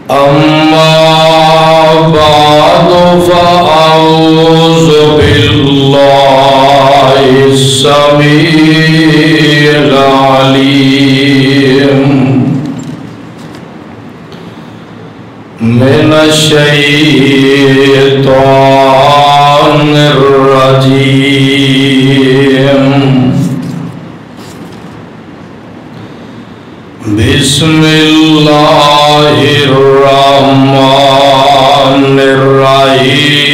أما بعد فأعوذ بالله السميع العليم من الشيطان الرجيم بسم الله الرحمن الرحيم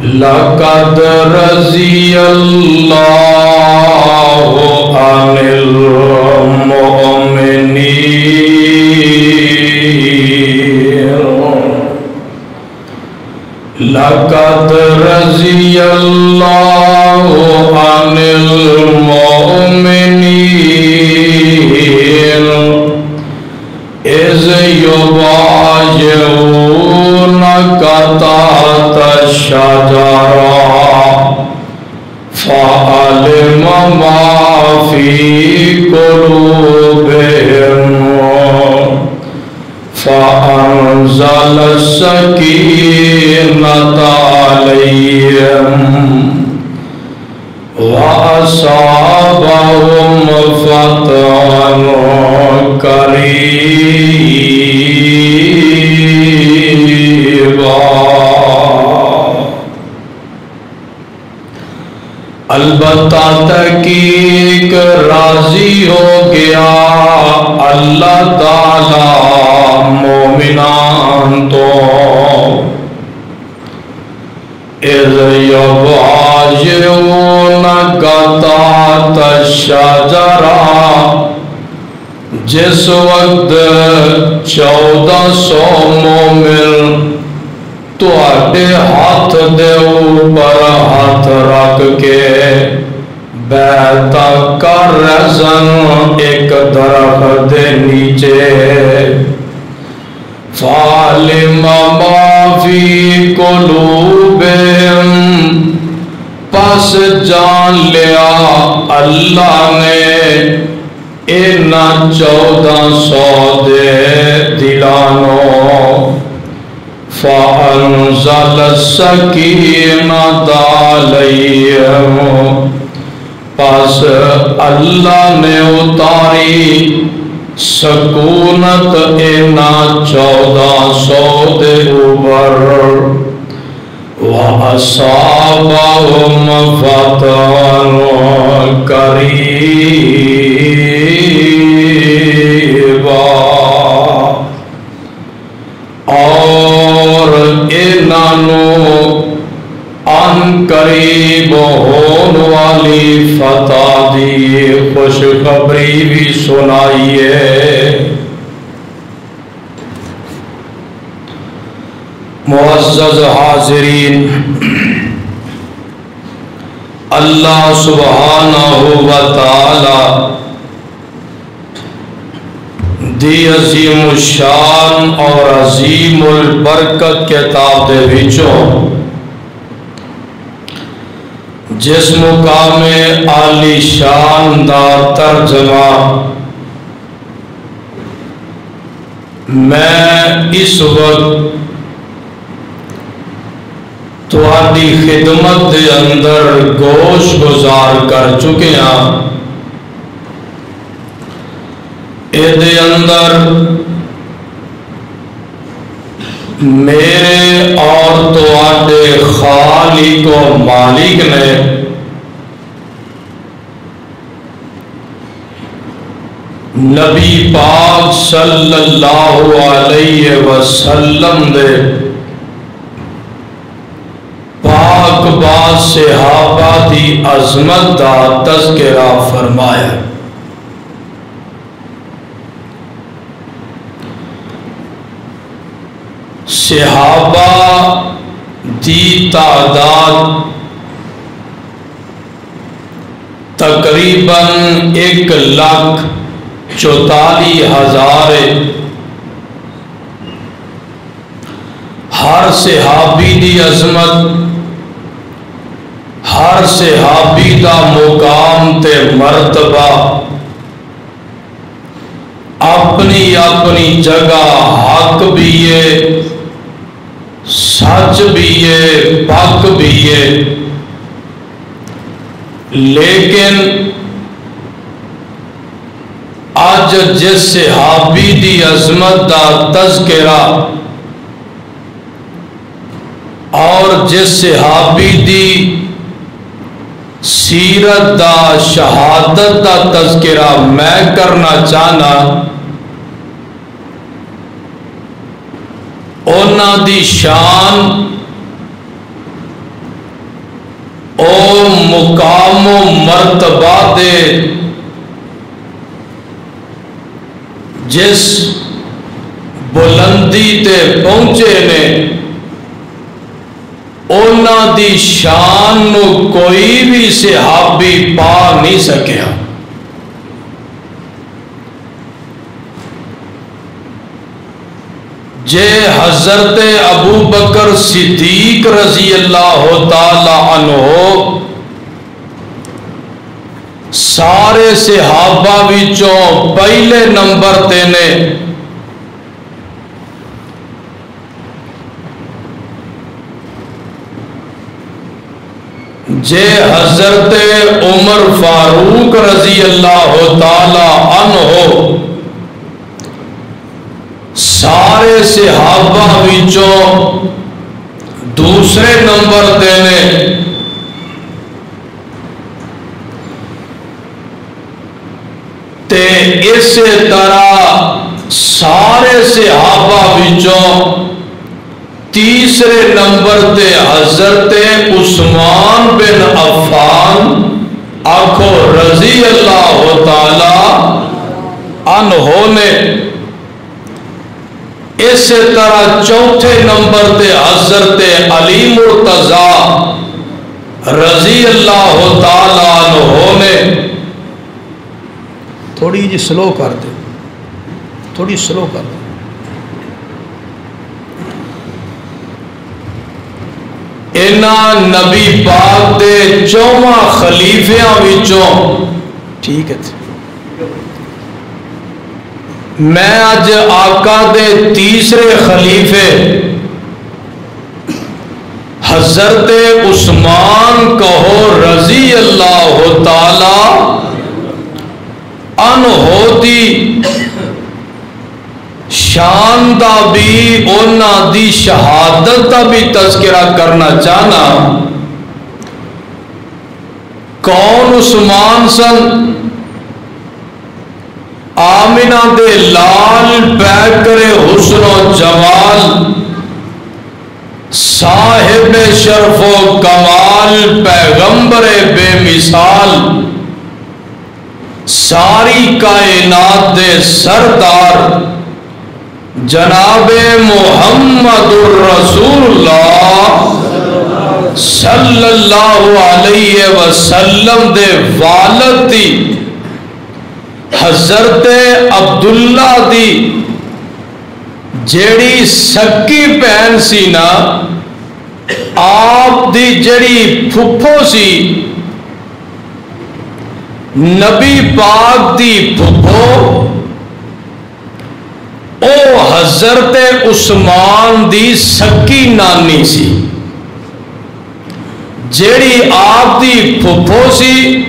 لقد رضي الله عن لقد رضي الله عن المؤمنين إذ يبايعونك تحت الشجرة فعلم ما في قلوبهم فأنزل السكينة عليهم وأصابهم فتحا قريبا البتہ تحقیق راضی ہو گیا اللہ تعالی مومنان تو اذ یبايعونک تحت الشجرہ جس وقت 1400 مومن تواڈے ہاتھ دے اوپر ہاتھ رکھ کے بیعت کر رہن ایک درخت دے نیچے فعلم ما فی قلوبہم پس جان لیا اللہ نے اینا 1400 دے دلانوں فَأَنزَلَ السَّكِينَةَ عَلَيْهِمْ پس اللہ نے اتاری سکونت اینا 1400 دے اوپر وَأَصَابَهُمْ فَتْحًا قَرِيبًا اور انہوں ان قریب ہون والی فتح دی خوشخبری بھی سنائیے معزز حاضرین اللہ سبحانہ و تعالی دی عظیم الشان اور عظیم البرکت کتاب دے وچوں جس مقام عالی شان دا ترجمہ میں اس وقت تہاڈی خدمت دے اندر گوش گزار کر چکے ہیں دے اندر میرے اور تواڈے خالق و مالک نے نبی پاک صلی اللہ علیہ وسلم دے پاک باز صحابہ دی عظمت دا تذکرہ فرمایا صحابہ دی تعداد تقریباً 1,44,000 صحابی دی عظمت، ہر صحابی دا مقام تے مرتبہ اپنی اپنی جگہ حق بھی ہے، سچ بھی ہے، پاک بھی ہے، لیکن آج جس صحابی دی عظمت دا تذکرہ اور جس صحابی دی سیرت دا شہادت دا تذکرہ میں کرنا چاہنا، اونا دی شان او مقام و مرتبہ دے جس بلندی تے پہنچے نے، اونا دی شان نو کوئی بھی صحابی پا نہیں سکیا۔ جے حضرت ابو بکر صدیق رضی اللہ تعالی عنہ سارے صحابہ وچوں پہلے نمبر تے نے، جے حضرت عمر فاروق رضی اللہ تعالی عنہ سارے صحابہ وچوں دوسرے نمبر تے نے، تے اس طرح سارے صحابہ وچوں تیسرے نمبر تے حضرت عثمان بن عفان آنکھو رضی اللہ تعالی عنہ نے، اس طرح چوتھے نمبر تے حضرت علی مرتضیٰ رضی اللہ تعالی عنہ نے۔ تھوڑی جی سلو کر دے، تھوڑی سلو کر دے۔ انہاں نبی پاک دے چوواں خلیفیاں وچوں، ٹھیک ہے میں آج آقا دے تیسرے خلیفے حضرت عثمان کہو رضی اللہ تعالی عنہ دی شان دا بھی اونا دی شہادت دا بھی تذکرہ کرنا چاہنا۔ کون عثمان سن؟ آمنہ دے لال پیکر حسن و جمال، صاحب شرف و کمال، پیغمبر بے مثال، ساری کائنات دے سردار جناب محمد الرسول اللہ صلی اللہ علیہ وسلم دے والد دی حضرت عبداللہ دی جیڑی سکی بہن سی نا، آپ دی جیڑی پھپھو سی، نبی پاک دی پھپھو او حضرت عثمان دی سکی نانی سی، جیڑی آپ دی پھپھو سی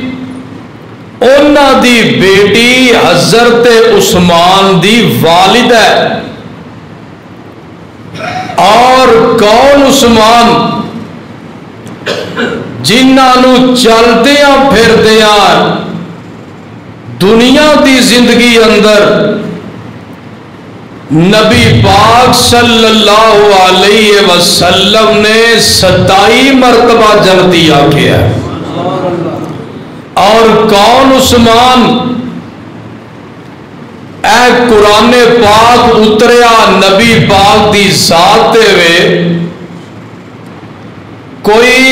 اونا دی بیٹی حضرت عثمان دی والد ہے۔ اور کون عثمان؟ جنہاں چل دیاں پھر دیاں دنیا دی زندگی اندر نبی پاک صلی اللہ علیہ وسلم نے 27 مرتبہ جنتی آکھیا ہے۔ اور کون عثمان؟ اے قرآن پاک اتریا نبی پاک دی ذات دے وے، کوئی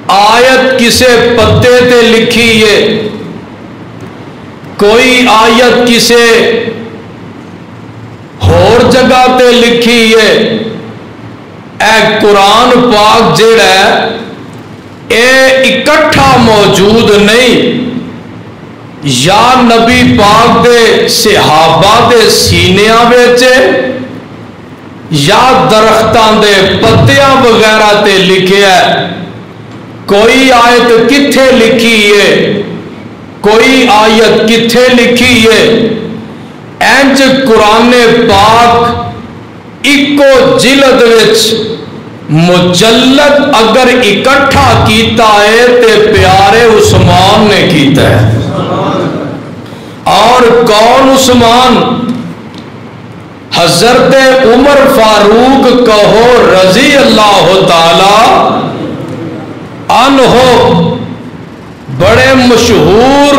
آیت کسے پتے تے لکھی ہے، کوئی آیت کسے ہور جگہ تے لکھی ہے، اے قرآن پاک جڑا ہے اے اکٹھا موجود نہیں، یا نبی پاک دے صحابہ دے سینیاں وچ یا درختاں دے پتیاں وغیرہ تے لکھیا ہے۔ کوئی آیت کتھے لکھی ہے، کوئی آیت کتھے لکھی ہے؟ انج قرآن پاک ایکو جلد وچ مجلد اگر اکٹھا کیتا ہے تے پیارے عثمان نے کیتا ہے۔ اور کون عثمان؟ حضرت عمر فاروق کہو رضی اللہ تعالی عنہ، بڑے مشہور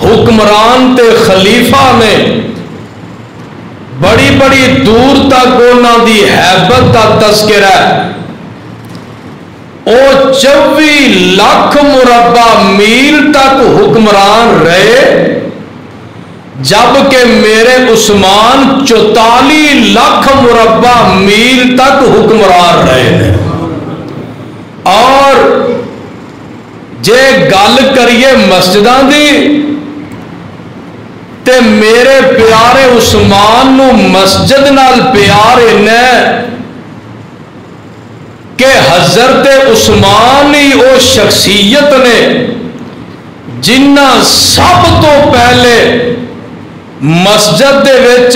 حکمران تے خلیفہ نے، بڑی بڑی دور تک انہاں دی ہیبت کا تذکرہ ہے۔ او 24 لاکھ مربع میل تک حکمران رہے، جبکہ میرے عثمان 44 لاکھ مربع میل تک حکمران رہے ہیں۔ اور جے گل کریے مسجداں دی تے میرے پیارے عثمان نو مسجد نال پیار ہے کہ حضرت عثمان ہی او شخصیت نے جنہ سب تو پہلے مسجد دے وچ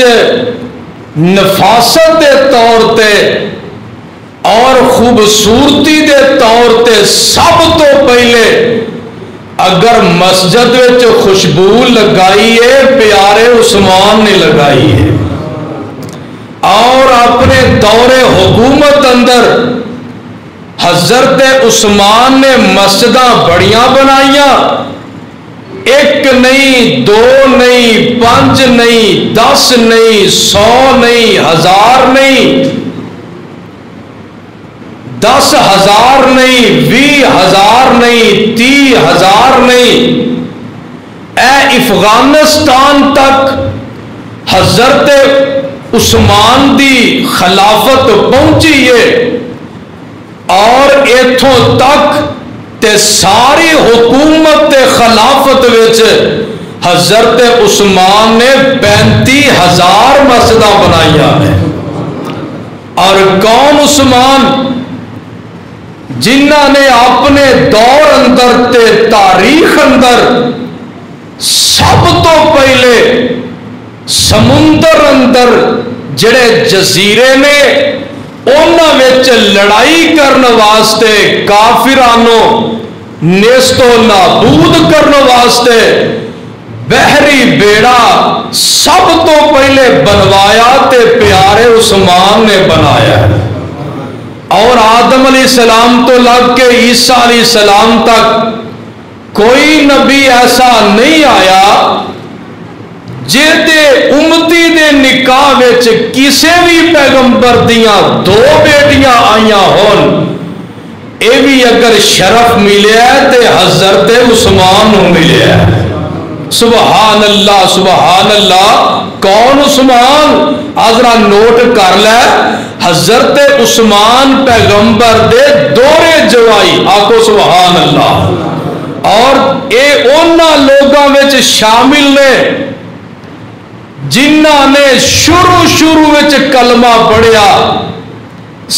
نفاست دے طور تے اور خوبصورتی دے طور تے سب تو پہلے اگر مسجد وچ خوشبو لگائی ہے پیارے عثمان نے لگائی ہے۔ اور اپنے دور حکومت اندر حضرت عثمان نے مسجداں بڑیاں بنائیاں، ایک نہیں، دو نہیں، 5 نہیں، 10 نہیں، 100 نہیں، 1000 نہیں، 10,000 نہیں، 20,000 نہیں، 30,000 نہیں، اے افغانستان تک حضرت عثمان دی خلافت پہنچی ہے۔ اور ایتھوں تک تے ساری حکومت تے خلافت وچ حضرت عثمان نے 35,000 مسجداں بنائیاں ہیں۔ اور کون عثمان؟ جنہ نے اپنے دور اندر تے تاریخ اندر سب تو پہلے سمندر اندر جڑے جزیرے نے انہاں وچ لڑائی کرنے واسطے کافرانوں نیست و نابود کرنے واسطے بحری بیڑا سب تو پہلے بنوایا تے پیارے عثمان نے بنایا ہے۔ اور آدم علیہ السلام تو لگ کے عیسیٰ علیہ السلام تک کوئی نبی ایسا نہیں آیا جیتے امتی دے نکاح وچ کسے بھی پیغمبر دیاں 2 بیٹیاں آئیاں ہون، اے بھی اگر شرف ملیا ہے تے حضرت عثمان نو ملیا ہے۔ سبحان اللہ سبحان اللہ۔ کون عثمان؟ آذرا نوٹ کر لے، حضرت عثمان پیغمبر دے دورے جوائی، آکو سبحان اللہ۔ اور اے انہاں لوگاں وچ شامل نے جنہ نے شروع وچ کلمہ پڑھیا۔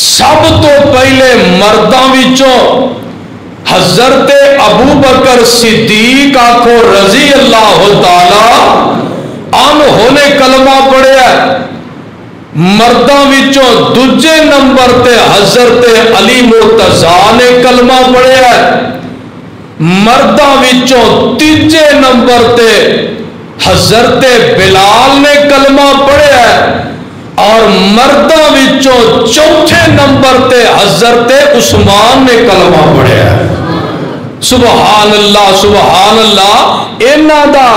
سب تو پہلے مرداں وچوں حضرت ابو بکر صدیق آکھو رضی اللہ تعالی عنہ نے کلمہ پڑھیا۔ مرداں وچوں دوجے نمبر تے حضرت علی مرتضیٰ نے کلمہ پڑھیا۔ مرداں وچوں تیجے نمبر تے حضرت بلال نے کلمہ پڑھیا ہے۔ اور مرداں وچوں چوتھے نمبر تے حضرت عثمان نے کلمہ پڑھیا ہے۔ سبحان اللہ سبحان اللہ۔ انہاں دا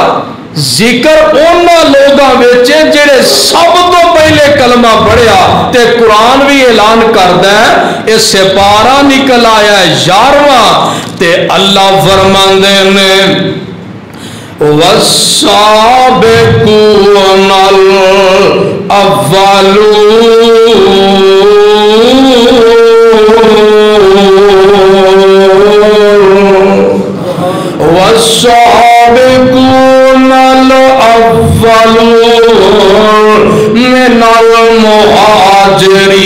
ذکر انہاں لوگاں وچ جڑے سب تو پہلے کلمہ پڑھیا تے قرآن بھی اعلان کردا ہے، اس سے پارا نکل آیا ہے 11واں تے اللہ فرماندے نے وَالسَّابِقُونَ الْأَوَّلُونَ من المهاجرين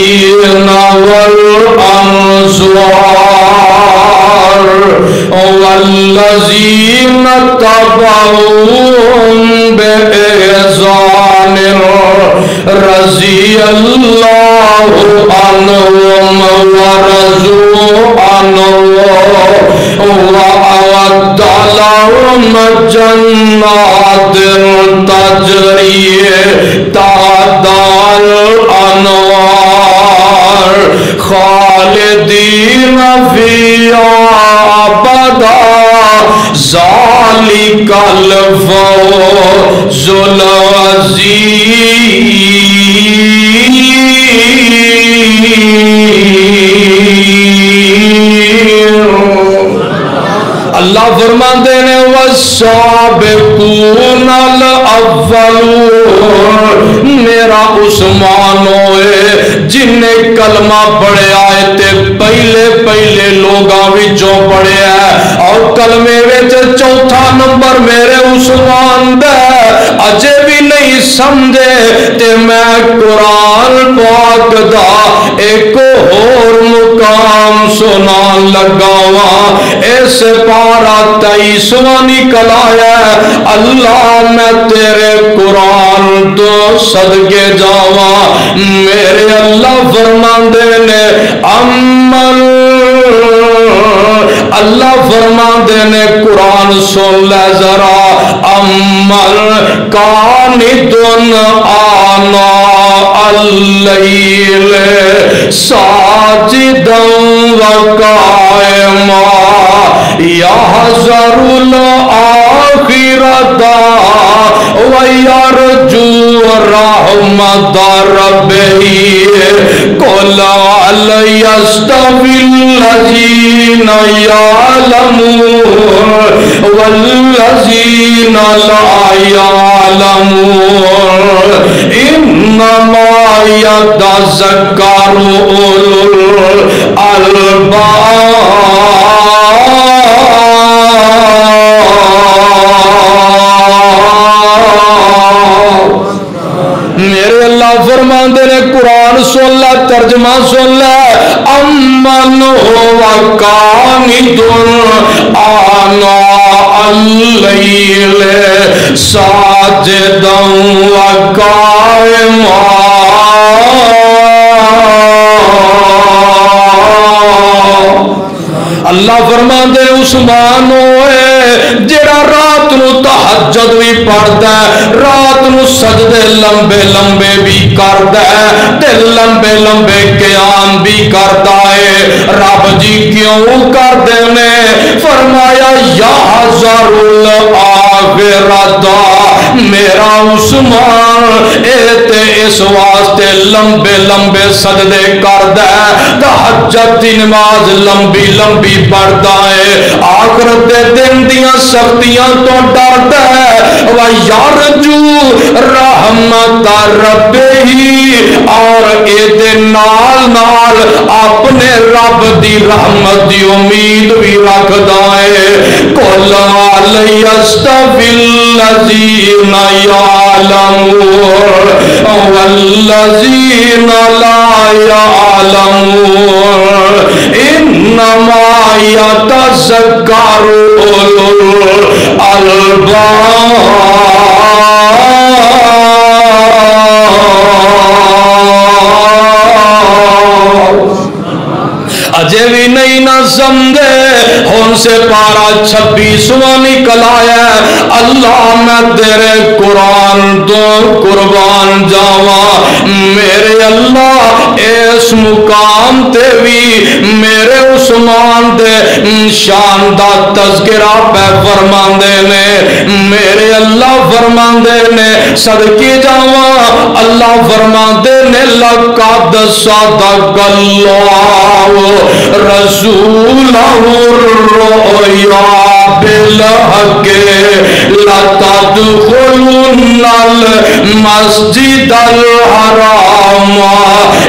والأنصار والذين تبعوهم بإحسان رضي الله عنهم ورضوا عنه وأعد لهم جنات تجري تحتها الأنهار خالدين فيها أبدا ذلك الفوز اللہ فرماتے ہیں والسابقون الاولون میرا عثمان ہوئے جن نے کلمہ پڑھے آئے تے پہلے پہلے لوگاں وچوں پڑھے ہے اور کلمے وچ چوتھا نمبر میرے عثمان دے اجے بھی نہیں سمجھے تے میں قرآن پاک دا ایک اور مقام سنان لگاواں اس پارا 23واں نکل آیا اللہ میں تیرے قرآن تو صدقے جاواں میرے اللہ فرماندے نے عمل اللہ فرماندے نے قرآن سن لے ذرا عمل قانتن آنا اللیل ساجدا وقائما یحذر الآخرۃ ویرجو رحمت ربہ قل هل یستوی الذین یعلمون والذین لا یعلمون انما یتذکر اولو میرے اللہ فرماندے نے قرآن سن لے ترجمہ سن لے امن ہوا قانتن آنا اللیل ساجدا وقائما اللہ فرماندے عثمان ہوئے جڑا رات نو تہجد بھی پڑھدا ہے رات نو سجدے لمبے لمبے بھی کردا ہے تے لمبے لمبے قیام بھی کردا ہے رب جی کیوں کردے نے فرمایا یحذر الآخرۃ میرا عثمان اے تے اس واسطے لمبے لمبے سجدے کردا ہے تہجد دی نماز لمبی لمبی پڑھتا ہے آخرت دے دن دیاں سختیاں تو ڈرتا ہے وَيَرْجُو رَحْمَتَ رَبِّهِ اور اے دے نال نال اپنے رب دی رحمت دی امید بھی رکھدا ہے قُلْ هَلْ يَسْتَوِي الَّذِينَ يَعْلَمُونَ وَالَّذِينَ لَا يَعْلَمُونَ انما یتذکر اولو الالباب اجے بھی نہیں نہ سمجھے ہون سے پارا 26واں نکل آیا اللہ میں تیرے قرآن تو قربان جاواں میرے اللہ اس مقام تے بھی میرے عثمان دے شان دا تذکرہ پہ فرماندے نے میرے اللہ فرماندے نے صدقے جاواں اللہ فرماندے نے لقد صدق اللہ رسولہ الرؤیا بالحق لتدخلن المسجد الحرام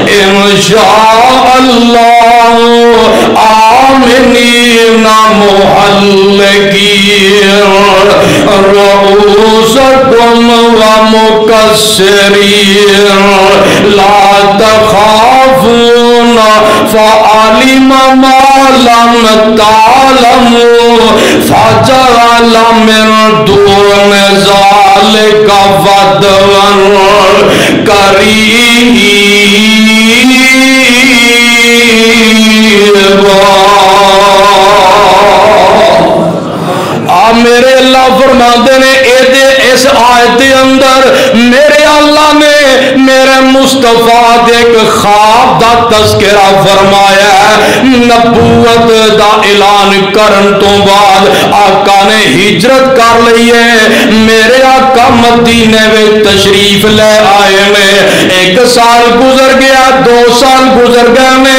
ان شاء اللہ آمنین محلقين رؤوسكم ومقصرين لا تخافون فعلم ما لم تعلموا فجعل من دون ذلك فتحا قريبا۔ میرے اللہ فرماتے نے اس آیت اندر میرے اللہ نے میرے مصطفیٰ ایک خواب دا تذکرہ فرمایا ہے۔ نبوت دا اعلان کرن تو بعد آقا نے ہجرت کر لی ہے، میرے آقا مدینے میں تشریف لے آئے نے۔ 1 سال گزر گیا، 2 سال گزر گئے نے،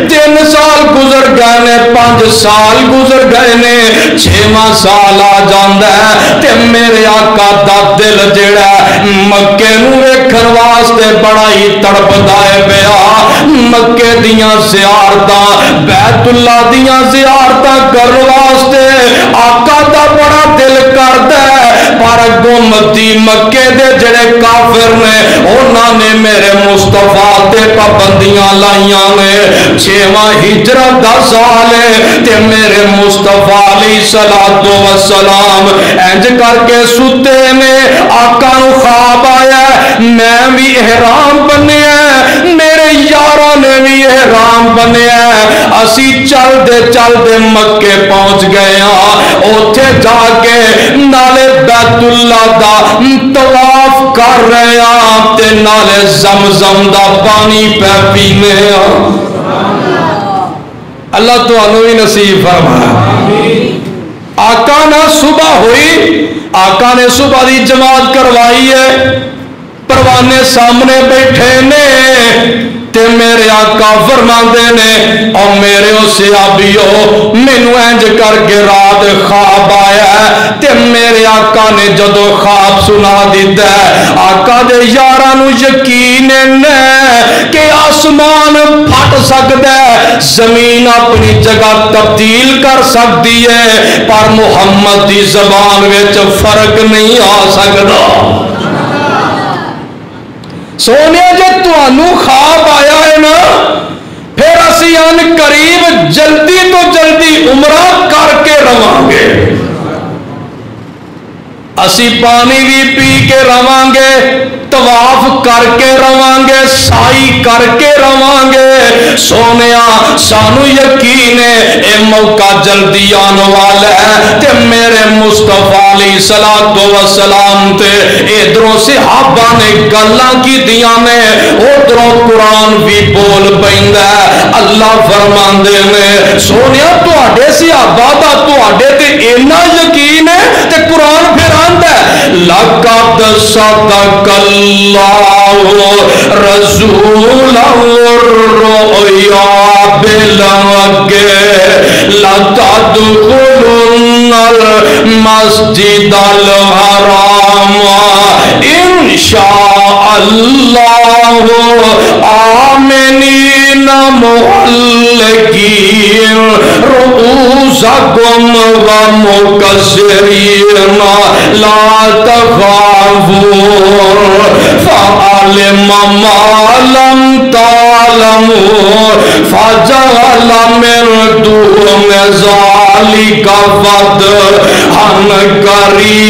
3 سال گزر گئے نے، 5 سال گزر گئے نے، 6واں سال آ جاندا ہے تے میرے آقا دا دل جڑا مکے نو ویکھن واسطے بڑا ہی تڑپدا ہے پیا۔ مکے دیاں زیارتاں، بیت اللہ دیاں زیارتاں کرن واسطے آقا دا بڑا دل کردا ہے، پر گمتی مکے دے جڑے کافر نے انہاں نے میرے مصطفیٰ تے پابندیاں لائیاں نے۔ 6واں ہجرت دا سال ہے تے میرے مصطفیٰ علیہ الصلوۃ والسلام انج کر کے ستے نے، آقا نو خواب آیا میں بھی احرام بنیا، میرے یاراں نے بھی احرام بنیا، اسی چل دے مکے پہنچ گئے ہاں، اوتھے جا کے نالے بیت اللہ دا طواف کر رہے ہاں تے نالے زمزم دا پانی پہ پینے ہاں۔ اللہ تو انہوں ہی نصیب فرمائے۔ آقا نہ صبح ہوئی، آقا نے صبح دی جماعت کروائی ہے، پروانے سامنے بیٹھے نے تے میرے آقا فرماندے نے او میرے صحابیو مینوں انج کر کے رات خواب آیا ہے تے میرے آقا نے جدو خواب سنا دیتا ہے، آقا دے یاراں نو یقین ہے کہ آسمان پھٹ سکتا ہے، زمین اپنی جگہ تبدیل کر سکتی ہے، پر محمد دی زبان وچ فرق نہیں آ سکتا۔ سونے جے تانوں خواب آیا ہے نا، پھر اسی ان قریب جلدی تو جلدی عمرہ کر کے رواں گے، اسی پانی بھی پی کے رواں گے، طواف کر کے رواں گے، سائی کر کے رواں گے۔ سونیا سانو یقین ہے اے موقع جلدی آنے والا ہے تے میرے مصطفیٰ علیہ الصلوۃ والسلام تے ادھروں صحابہ نے گلاں کی دیاں نے، ادھروں قرآن بھی بول پیندا ہے۔ اللہ فرماندے نے سونیا تواڈے صحابہ دا تواڈے تے اتنا یقین ہے تے قرآن پھر آندا ہے لقد صدق اللہ رسولہ الرؤیا بالحق لتدخلن المسجد الحرام انشاء اللہ آمنین محلقین رؤوسکم ومقصرین لا تخافون فعلم ما لم تعلموا فجعل من دون ذلك فتحا قريبا۔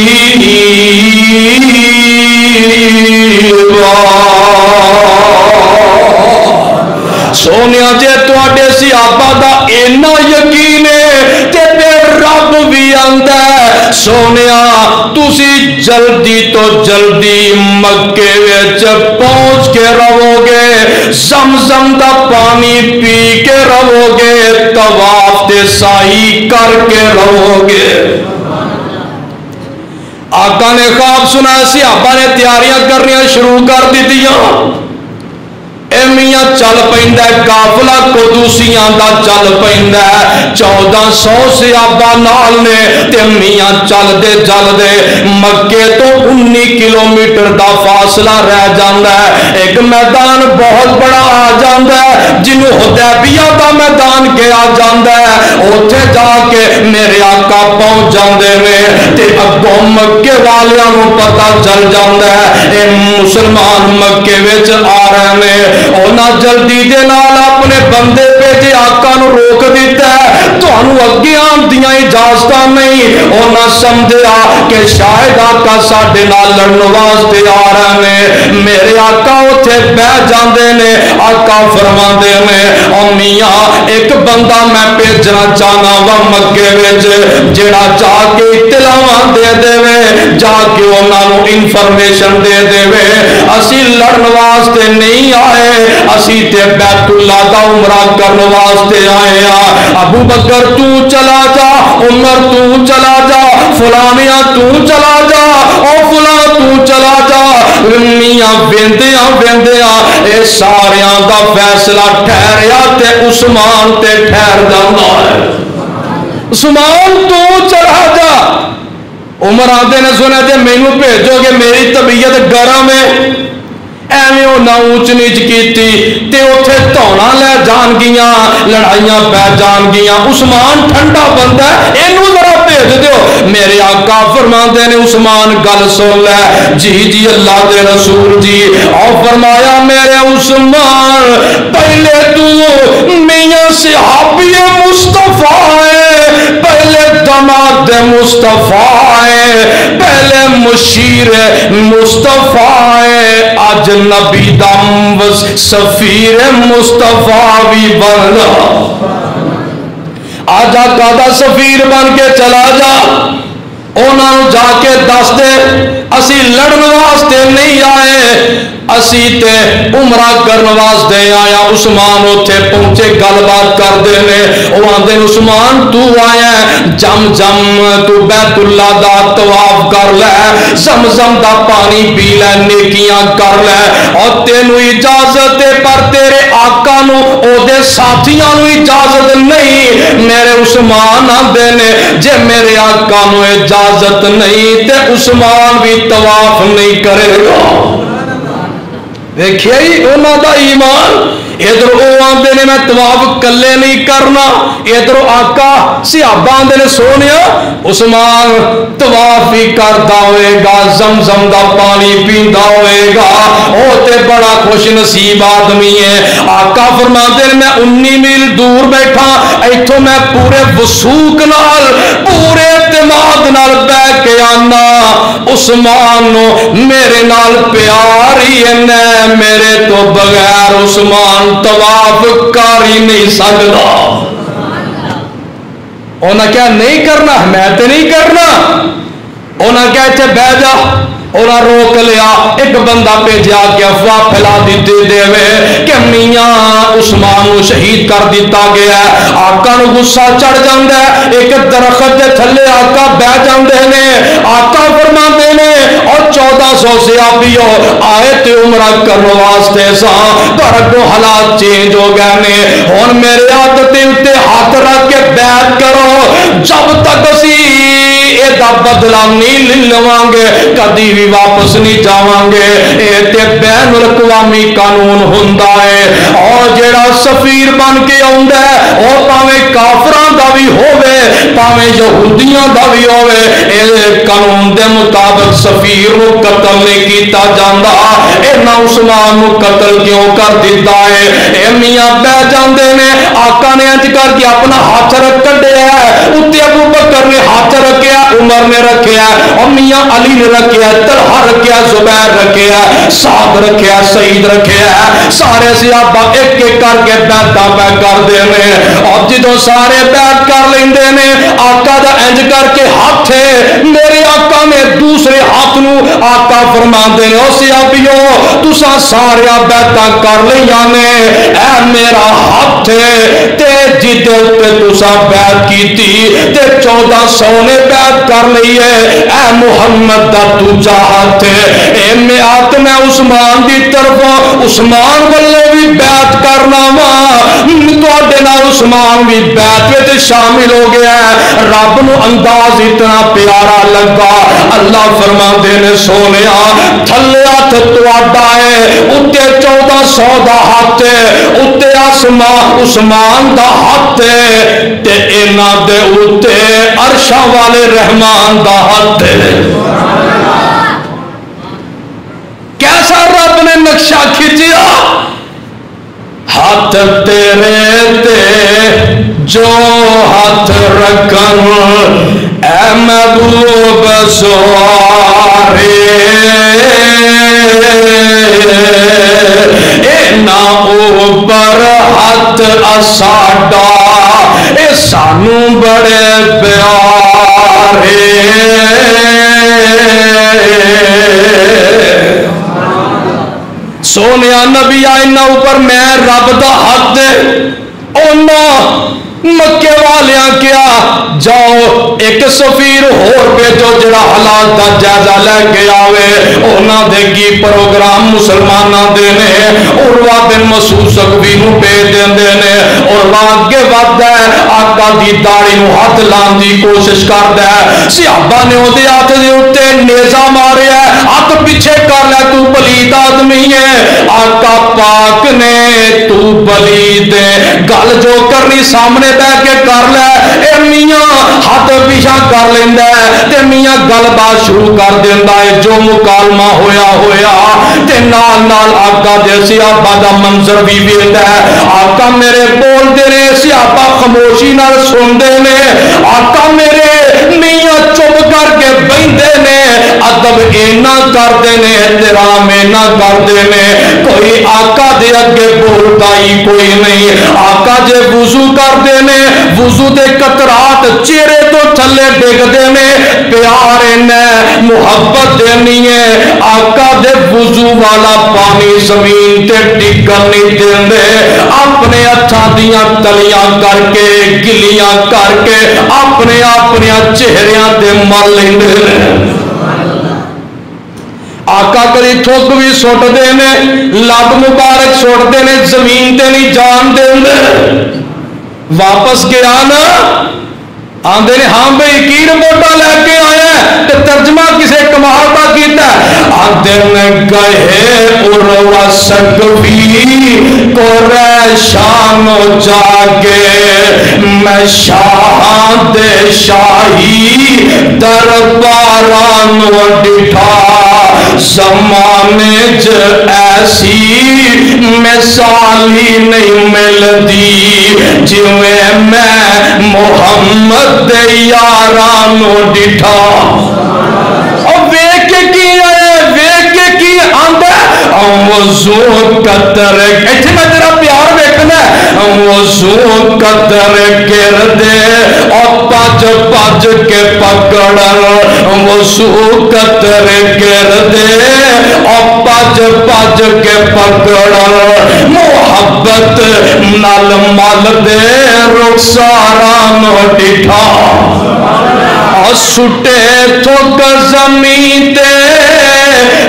سونیا جے تواڈے صحابہ دا اینا یقین ہے تے پھر رب بھی آندا ہے سونیا تسی جلدی تو جلدی مکے وچ پہنچ کے رہو گے، زمزم دا پانی پی کے رہو گے، طواف تے سائی کر کے رہو گے۔ آقا نے خواب سنا، صحابہ نے تیاریاں کرنیاں شروع کر دی۔ اے میاں میاں چل پیندا قافلہ قدوسیاں دا چل پیندا 1400 صحابہ نال نے تے میاں چل دے مکے تو 19 کلومیٹر دا فاصلہ رہ جاندا ہے ایک میدان بہت بڑا آ جاندا ہے جنوں حدیبیہ دا میدان کہا جاندا ہے اوتھے جا کے میرے آقا پہنچ جاندے نے تے اگوں مکے والیاں نوں پتہ چل جاندا ہے اے مسلمان مکے وچ آ رہے نے انہاں جلدی دے نال اپنے بندے بھیجے آقا نوں روک دیتا ہے تانوں اگے آن دیاں اجازتاں نہیں انہاں سمجھیا کہ شاید آقا ساڈے نال لڑن واسطے آ رہے نے میرے آقا اوتھے بیٹھ جاندے نے آقا فرماندے نے او میاں ایک بندہ میں بھیجنا چاہنا وا مکے وچ جڑا جا کے اطلاع دے دے جا کے انہاں نوں انفارمیشن دے دے اسی لڑن واسطے نہیں آئے اسی تے بیت اللہ دا عمرہ کرن واسطے آئے ہاں ابو بکر تو چلا جا عمر تو چلا جا فلانیاں تو چلا جا او فلاں تو چلا جا میاں ویندیاں اے ساریاں دا فیصلہ ٹھہریا تے عثمان تے ٹھہر جاندا ہے عثمان تو چلا جا عمر آدھے نے سنے تے مینوں بھیجو گے میری طبیعت گرم ہے ایویں وہ نہ اونچ نیچ کیتی تے اوتھے دھونا لے جان گیاں لڑائیاں پہ جان گیاں عثمان ٹھنڈا بندہ ہے اینوں ذرا بھیج دیو میرے آقا فرماندے نے عثمان گل سن لے جی اللہ دے رسول جی اور فرمایا میرے عثمان پہلے تو میاں صحابی مصطفیٰ ہے پہلے دماد مصطفیٰ ہے پہلے مشیر مصطفیٰ ہے آج نبی دم سفیر مصطفیٰ بھی بن جا آج آقا دا سفیر بن کے چلا جا انہوں جا کے دس دے اسی لڑن واسطے نہیں آئے اسی تے عمرہ کرن واسطے آیا عثمان اوتھے پہنچے گل بات کر دے نے او آندے عثمان تو آیا جم تو بیت اللہ دا طواف کر لے زمزم دا پانی پی لے نیکیاں کر لے اور تینوں اجازت ہے پر تیرے آقا نو او دے ساتھیاں نو اجازت نہیں میرے عثمان آندے نے جے میرے آقا نو اجازت نہیں تے عثمان بھی طواف نہیں کرے گا دیکھئے ہی انہوں دا ایمان ادھر او آندے نے میں طواف کلے نہیں کرنا ادھر آقا صحابہ آندے نے سونیا عثمان طواف ہی کردا ہوئے گا زمزم دا پانی پیندا ہوئے گا او تے بڑا خوش نصیب آدمی ہے آقا فرماندے نے میں 19 میل دور بیٹھا ایتھوں میں پورے وثوق نال پورے اعتماد نال بیٹھ کے آنا عثمان نو میرے نال پیار ہی ہے میرے تو بغیر عثمان طواف کر ہی نہیں سکتا انہاں کیا نہیں کرنا میں تے نہیں کرنا انہاں کیا اتنے بہ جا انہاں روک لیا ایک بندہ بھیجا کے افواہ پھیلا دیتے دے کہ میاں عثمان کو شہید کر دیتا گیا ہے آقا نو غصہ چڑھ جاندا ہے ایک درخت دے تھلے آقا بہ جاندے نے آقا فرماندے نے اور 1400 صحابیو آئے تے عمرہ کرن واسطے سا پر اگوں حالات چینج ہو گئے نے ہن میرے ہاتھ تے اوتے ہاتھ رکھ کے بیعت کرو جب تک اسی دا بدلہ نہیں لواں گے کدی بھی واپس نہیں جاواں گے اے تے بین الاقوامی قانون ہوندا ہے اور جیڑا سفیر بن کے آوندا ہے او پاویں کافراں دا بھی ہوے پاویں یہودیاں دا بھی ہوے اے قانون دے مطابق سفیر نو قتل نہیں کیتا جاندا انہاں عثمان نو قتل کیوں کر دتا ہے اے میاں بہ جاندے نے آقا نے انج کر کے اپنا ہاتھ رکھ کڈیا ہے اوتے ابو بکر نے ہاتھ رکھیا عمر نے رکھیا اور میاں علی نے رکھیا طلحہ رکھیا زبیر رکھیا سعد رکھیا سعید رکھیا سارے صحابہ ایک ایک کر کے بیعتاں پہ کرتے ہیں اور جدوں سارے بیعت کر لیندے نے آقا دا انج کر کے ہاتھ ہے میرے آقا نے دوسرے ہاتھ نو آقا فرماندے نے او صحابیو تساں سارے بیعتاں کر لیاں نے اے میرا ہاتھ ہے تے جدے اوتے تساں بیعت کیتی تے 1400 نے بیعت کر لئی ہے اے محمد دا دوجا ہاتھ ہے اے میعات میں عثمان دی طرفوں عثمان والے بھی بیعت کرنا وا تواڈے نال عثمان بھی بیعت وچ شامل ہو گیا ہے رب نو انداز اتنا پیارا لگا اللہ فرماندے نے سونیا تھلے ہاتھ تواڈا ہے اتے 1400 دا ہاتھ ہے اتے آسمان عثمان دا ہاتھ ہے تے انہاں دے اتے عرشاں والے رحمان دا ہاتھ ہے کیسا رب نے نقشہ کھچیا ہاتھ تیرے تے جو ہاتھ رکھن اے محبوب سوارے اے نا اوپر ہاتھ اساڈا اے سانو بڑے پیارے سونیا نبی آئینہ اوپر میں رب دا حق دے اونا مکے والیاں کیا جاؤ ایک سفیر ہور بھیجو جڑا حالات دا جائزہ لے کے آوے اونا دے کی پروگرام مسلمانہ دینے عروہ بن مسعود ثقفی نو بھیج دینے عروہ اگے وقت ہے آقا دی داڑھی نو ہاتھ لان دی کوشش کر دے صحابہ نے او دے ہاتھ دے اتے نیزہ مارے ہے ہاتھ پیچھے کر لے تو پلید آدمی ہے آقا پاک نے تو پلید گل جو کرنی سامنے بہ کے کر لے اے میاں ہاتھ پیچھا کر لیندا ہے تے میاں گل بات شروع کر دیندا ہے جو مکالمہ ہویا تے نال نال آقا دے صحابہ دا منظر بھی ویندا ہے آقا میرے بول دے نے صحابہ خاموشی نال سندے نے آقا میرے میاں چپ کر کے بیندے نے ادب اینا کردے نے احترام اینا کردے نے کوئی آقا دے اگے بولتا ہی کوئی نہیں آقا جے وضو کردے نے وضو دے قطرات چہرے تو تھلے ڈگ دے نے پیارے نے محبت دینی ہے آقا دے وضو والا پانی زمین تے ڈگن نہیں دیندے اپنے ہتھاں دیاں تلیاں کر کے گلیاں کر کے اپنے چہریاں تے مل لیندے نے آقا کری تھوک بھی سٹ دے نے لب مبارک سٹ دے نے زمین تے نہیں جان دے واپس گیا نا آندے نے ہاں بھئی کی رپورٹا لے کے آیا تے ترجمہ کسے کمال کا کیتا آندے نے گئے عروہ ثقفی قریشان جاگے میں شاہ دے شاہی درباران ڈٹھا زمانے ج ایسی مثالی نہیں ملدی جویں میں محمد یارانو ڈٹھا اور ویک کی آئے ویک کی آندہ وضو قطر ایتھے میں تیرا پیار ویکنا وضو قطر گردے اور پج کے پکڑن وضو قطر گردے اور پج کے پکڑن محبت نال مل دے رخساران ڈٹھا اور سٹے تھوک زمین تے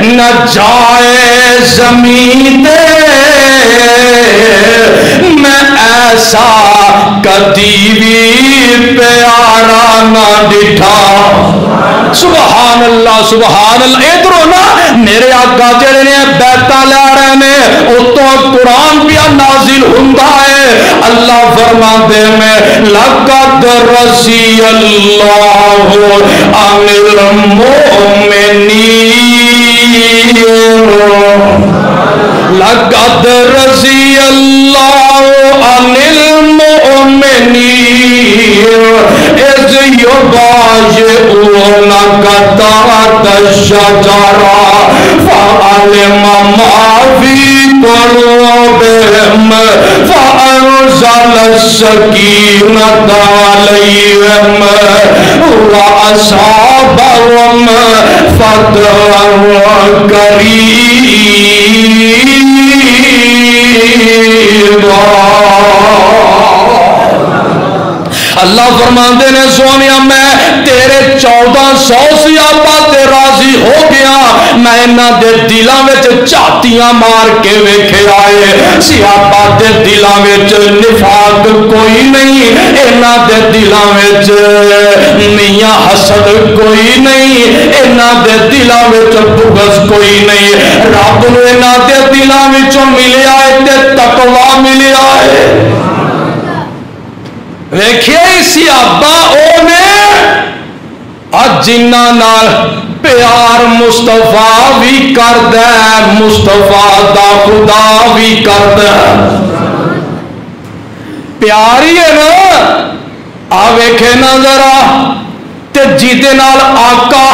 نہ جائے زمین تے میں ایسا کدی بھی پیارا نہ ڈٹھا سبحان اللہ ادھروں نا میرے آقا جڑے نے بیعتاں لے رہے نے اتوں قرآن پیا نازل ہوندا ہے اللہ فرماندے میں لقد رضی اللہ عن المؤمنین لقد رضی اللہ عن المؤمنین اذ یبایعونک تحت الشجرہ فعلم ما فی قلوبهم فأنزل السكينة عليهم وأصابهم فتحا قريبا۔ اللہ فرماندے نے سونیا میں تیرے 1400 صحابہ تے راضی ہو گیا، میں انہاں دے دلاں وچ چاٹیاں مار کے ویکھے آئے، صحابہ دے دلاں وچ نفاق کوئی نہیں، انہاں دے دلاں وچ میاں حسد کوئی نہیں، انہاں دے دلاں وچ بغض کوئی نہیں، رب نو انہاں دے دلاں وچوں ملیا ہے تے تقوی ملیا ہے۔ ویکھیے صحابہ او نے جنہاں نال پیار مصطفیٰ بھی کردا ہے، مصطفیٰ دا خدا بھی کردا ہے، پیار ہی ہے نا۔ آ ویکھے نا ذرا تے جیدے نال آقا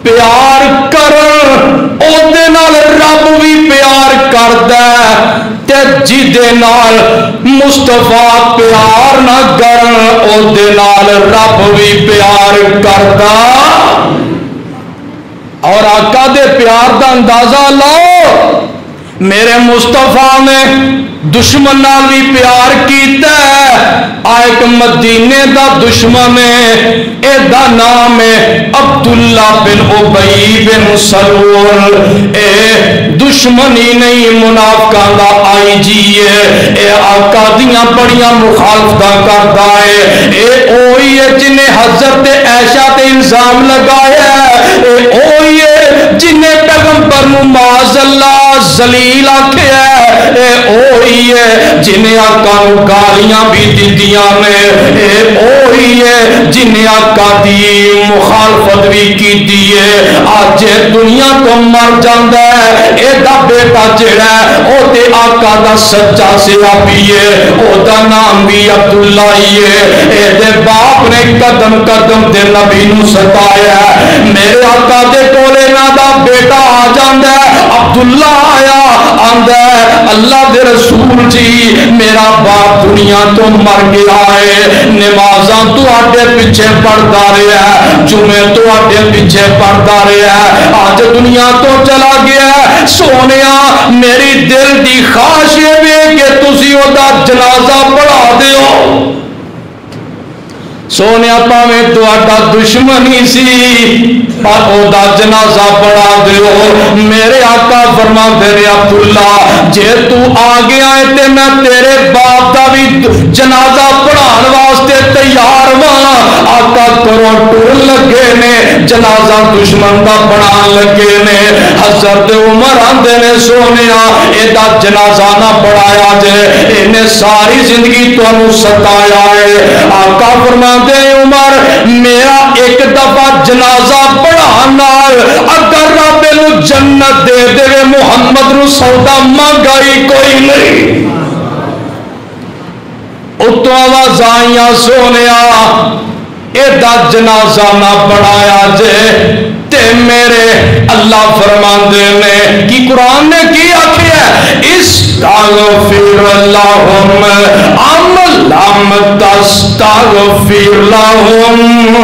پیار کرن او دے نال رب بھی پیار کردا ہے، تے جیدے نال مصطفیٰ پیار نہ کرن او دے نال رب بھی پیار کردا۔ اور آقا دے پیار دا اندازہ لاؤ، میرے مصطفیٰ نے دشمن نال بھی پیار کیتا ہے، ایک مدینے دا دشمن ہے، اے دا نام ہے عبداللہ بن ابی بن سلول، اے دشمن ہی نہیں منافقاں دا آئی جی ہے، اے آقا دیاں بڑیاں مخالفتاں کردا ہے، اے اوہی ہے جنہیں حضرت عائشہ تے الزام لگایا ہے، اے اوہی ہے جنہیں پیغمبر نو معاذ اللہ ذلیل آکھیا ہے، اے اوہی ہے جنہیں آقا نو گالیاں بھی دیدیاں نے، اے اوہی ہے جنہیں آقا دی مخالفت بھی کی دیئے، آج دنیا تو مر جاندہ ہے، اے دا بیٹا جڑا ہے او تے آقا دا سچا صحابی ہے، او دا نام بھی عبداللہ ہی ہے، اے دے باپ نے قدم قدم دے نبی نو ستایا ہے، میرے آقا دے کولے نا دا بیٹا آ جاندہ ہے، عبداللہ آیا آندہ ہے اللہ دے رسول جی میرا باپ دنیا تو مر گیا ہے، نمازاں تو آٹے پیچھے پڑھتا رہا ہے، جمعے تو آٹے پیچھے پڑھتا رہا ہے، آج دنیا تو چلا گیا ہے، سونیا میری دل دی خواہش ہے کہ تسی او دا جنازہ پڑھا دیو۔ سونیا پاویں تہاڈا دشمن ہی سی پر او دا جنازہ پڑھا دیو۔ میرے آقا فرماندے نے عبداللہ جے تو آ گیا ہے تے میں تیرے باپ دا بھی جنازہ پڑھان واسطے تیار ہاں۔ آقا کرو ٹول لگے نے جنازہ دشمن دا پڑھان لگے نے، حضرت عمر آندے نے سونیا اے دا جنازہ نہ پڑھایا جے، انہیں ساری زندگی تانوں ستایا ہے۔ آقا فرماندے عمر میرا ایک دفعہ جنازہ پڑھانا اگر رب نو جنت دے دے محمد نو سودا مانگائی کوئی نہیں۔ اتو آواز آئیاں سونیا اے دا جنازہ نہ پڑھایا جے تے میرے اللہ فرماندے نے کی قرآن نے کی آکھیا ہے استغفر لہم ام لم تستغفر لہم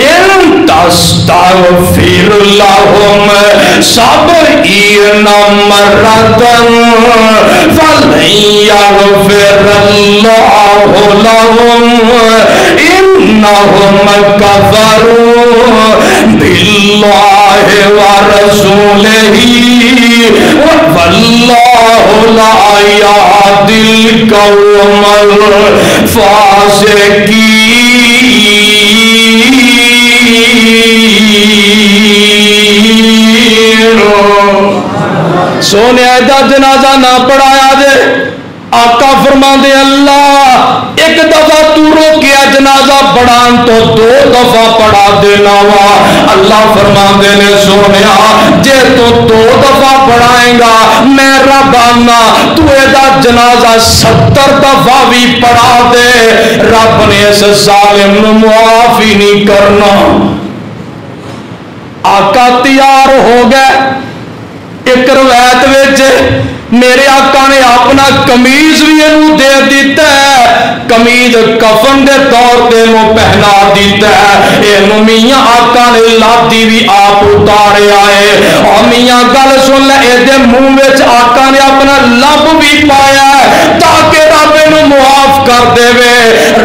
ان تستغفر لہم سبعین مرتن فلن یغفر اللہ لہم انہم کفروا باللہ ورسولہ واللہ لا یہدی القوم الفاسقین۔ سونے دا جنازہ نہ پڑھایا جے، آقا فرماندے اللہ ایک دفعہ تو روکیا جنازہ پڑھان تو دو دفعہ پڑھا دینا وا۔ اللہ فرماندے نے سونیا جے تو دو دفعہ پڑھائیں گا میں رب آنا تو ایدہ جنازہ 70 دفعہ بھی پڑھا دے، رب نے اس ظالم نو معافی نہیں کرنا۔ آقا تیار ہو گئے، ایک روایت وچ میرے آقا نے اپنا کمیز بھی انہوں دے دیتا ہے، کمیز کفن دے طور پہ انہوں پہنا دیتا ہے، انہوں میاں آقا نے لادی بھی آپ اتارے آئے، اور میاں گل سن لے اے دے منہ وچ آقا نے اپنا لب بھی پایا ہے تاکہ رب انہوں معاف کر دے وے،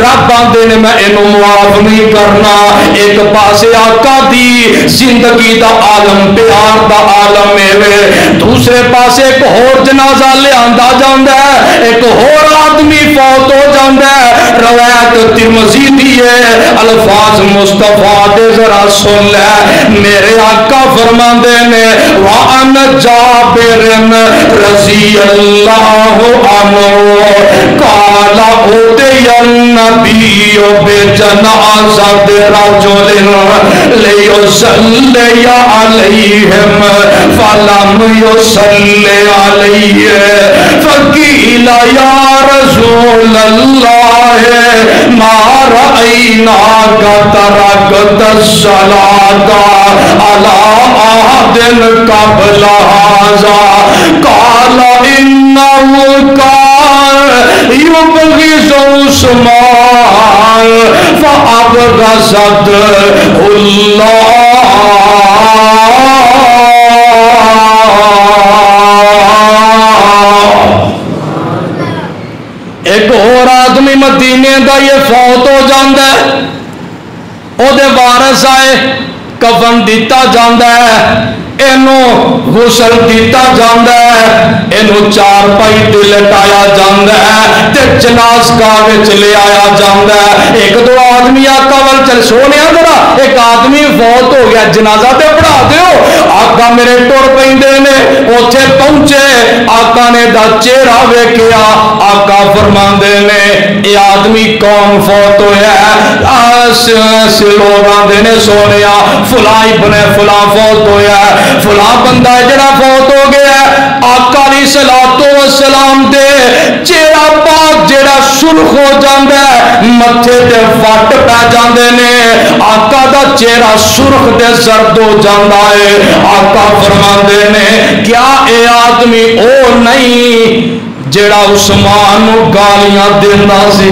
رب آندے نے میں انہوں معاف نہیں کرنا۔ ایک پاسے آقا دی زندگی دا عالم پیار دا عالم ہے، دوسرے پاسے ایک اور جنازہ لے آندا جاندا ہے، ایک اور آدمی فوت ہو جاندا ہے، روایت ترمذی دی ہے، الفاظ مصطفیٰ دے ذرا سن لے، میرے آقا فرماندے نے وَعَنَ جَابِرٍ رضی اللہ عنہ قال أُتِيَ النبي بجنازة رجل ليصلي عليهم فلم يصلي عليه فقيل يا رسول الله ما رأيناك تركت الصلاة على عهد قبل هذا قال إنه كان يبغض عثمان فأبغضته الله۔ ایک اور آدمی مدینے دا یہ فوت ہو جاندہ ہے، او دے وارث آئے، کفن دیتا جاندہ ہے، اینو غسل دیتا جاندہ ہے، اینو چار پائی تے لٹایا جاندہ ہے تے جنازگاہ وچ لے آیا جاندہ ہے۔ ایک دو آدمی آقا وال چل سونے ذرا ایک آدمی فوت ہو گیا جنازہ تے پڑھا دیو، آقا میرے ٹر پیندے نے، اوتھے پہنچے آقا نے دا چہرہ ویکھیا، آقا فرماندے نے اے آدمی کون فوت ہویا ہے، لوگ آندے نے سونیا فلاں ابن فلاں فوت ہویا ہے، فلاں بندہ جڑا فوت ہو گیا ہے، آقا علیہ الصلوۃ والسلام دے چہرہ پاک جڑا سرخ ہو جاندا ہے، متھے تے فٹ پہ جاندے نے، آقا دا چہرہ سرخ تے زرد ہو جاندا ہے، آقا فرماندے نے کیا اے آدمی او نہیں جڑا عثمان نو گالیاں دیندا سی،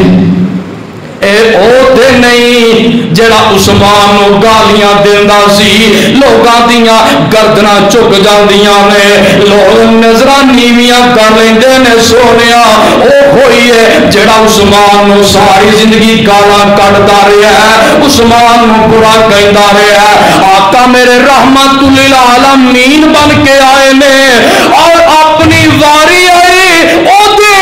اے او تے نہیں جڑا عثمان نو گالیاں دیندا سی، لوگاں دیاں گردناں چک جاندیاں نے، لوگ نظراں نیویاں کر لیندے نے سونیا، او ہوئی ہے جڑا عثمان نو ساری زندگی گالاں کڈدا رہیا ہے، عثمان نو برا کہندا رہیا ہے۔ آقا میرے رحمت للعالمین بن کے آئے نے اور اپنی واری آئی او دے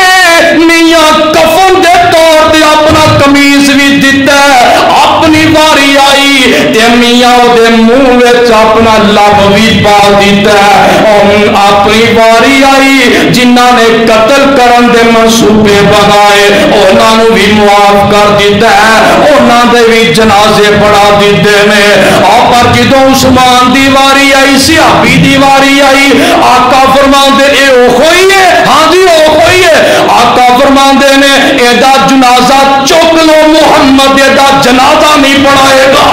میاں کفن دے طور تے اپنا کمیز بھی دیتا ہے، اپنی واری آئی تے میاں دے منہ وچ اپنا لب بھی پا دیتا ہے، اور اپنی واری آئی جنہاں نے قتل کرن دے منصوبے بنائے انہاں نو بھی معاف کر دیتا ہے، انہاں دے بھی جنازے پڑھا دیتے نے، اور پر جدوں عثمان دی واری آئی صحابی دی واری آئی، آقا فرماندے اے او ہوئی ہے، ہاں جی او ہوئی ہے، آقا فرماندے نے ایدا جنازہ چک لو، محمد ایدا جنازہ نہیں پڑھائے گا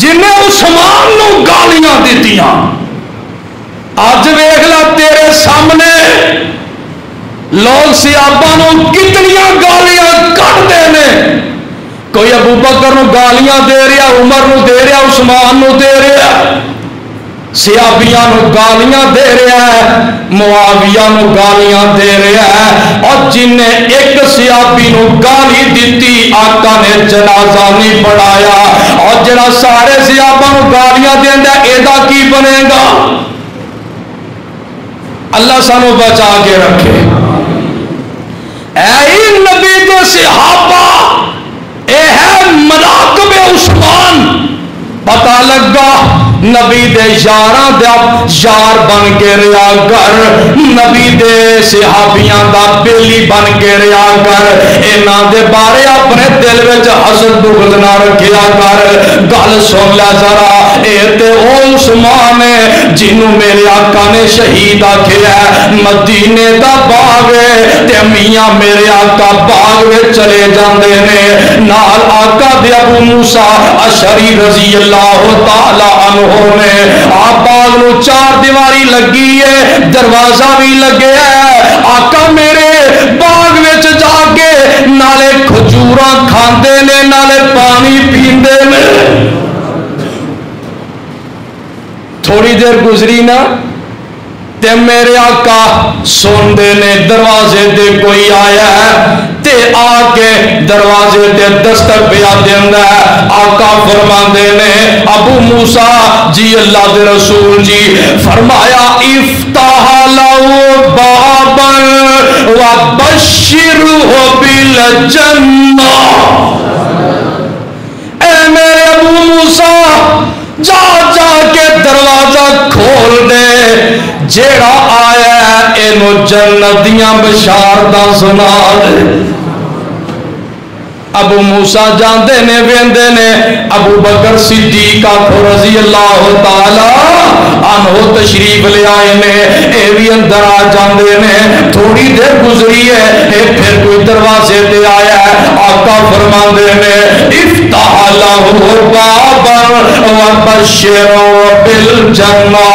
جنہیں عثمان نو گالیاں دیتیاں۔ آج ویکھ لا تیرے سامنے لوگ صحابہ نو کتنیاں گالیاں کڈتے نے، کوئی ابو بکر نو گالیاں دے رہا، عمر نو دے رہا، عثمان نو دے رہا، صحابیاں نو گالیاں دے رہا ہے، معاویہ نو گالیاں دے رہا ہے، اور جن نے ایک صحابی نو گالی دیتی آقا نے جنازہ نہیں پڑھایا، اور جڑا سارے صحابہ نو گالیاں دیندا ایدا کی بنے گا؟ اللہ سانو بچا کے رکھے۔ اے نبی کے صحابہ، اے ہے مناقب عثمان، پتہ لگا نبی دے یاراں دا یار بن کے رہا کر، نبی دے صحابیاں دا بیلی بن کے رہا کر، انہاں دے بارے اپنے دل وچ حسد بغض نہ رکھیا کر۔ گل سن لے ذرا، اے تے او عثمان ہے جنوں میرے آقا نے شہید آکھیا ہے، مدینے دا باغ ہے تے میاں میرے آقا باغ وچ چلے جاندے نے، نال آقا دے ابو موسیٰ اشعری رضی اللہ تعالی عنہ نے آپ باغ نو چار دیواری لگی ہے دروازہ بھی لگے ہے آقا میرے باغ وچ جا کے نالے کھجوراں کھاندے نے نالے پانی پیندے نے تھوڑی دیر گزری نا تے میرے آقا سوندے نے دروازے تے کوئی آیا ہے تے آ کے دروازے تے دستک پیا دیندا ہے آقا فرماندے نے ابو موسیٰ جی اللہ دے رسول جی فرمایا افتح لہو بابا وبشرہ بالجنہ اے میرے ابو موسیٰ جا جا کے دروازہ کھول دے جیڑا آیا ہے اینو جنت دیاں بشارتاں سنا دے ابو موسیٰ جاندے نے ویندے نے ابو بکر صدیق رضی اللہ تعالی عنہ تشریف لے آئے نے اے بھی اندر آ جاندے نے تھوڑی دیر گزری ہے اے پھر کوئی دروازے تے آیا ہے آقا فرماندے نے افتح لہو بابا وبشرہ بالجنہ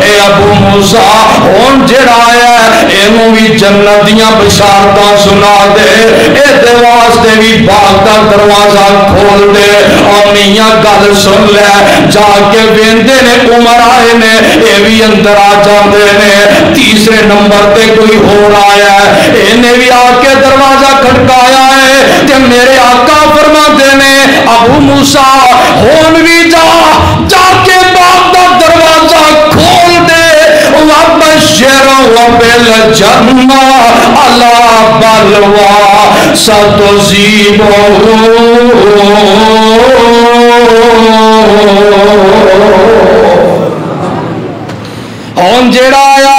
اے ابو موسیٰ ہن جڑا آیا ہے اینو بھی جنت دیاں بشارتاں سنا دے اے دے واسطے بھی کا دروازہ کھول دے اور میاں گل سن لے جا کے ویندے نے عمر آئے نے اے بھی اندر آ جاندے نے تیسرے نمبر تے کوئی ہور آیا ہے انہیں بھی آ کے دروازہ کھٹکایا ہے تے میرے آقا فرماندے نے ابو موسیٰ ہون بھی جا کے باغ دا دروازہ کھول دے وَبَشِّرْهُ بِالْجَنَّةِ عَلَى بَلْوَىٰ سَتُصِيبُهُ ہن جیڑا آیا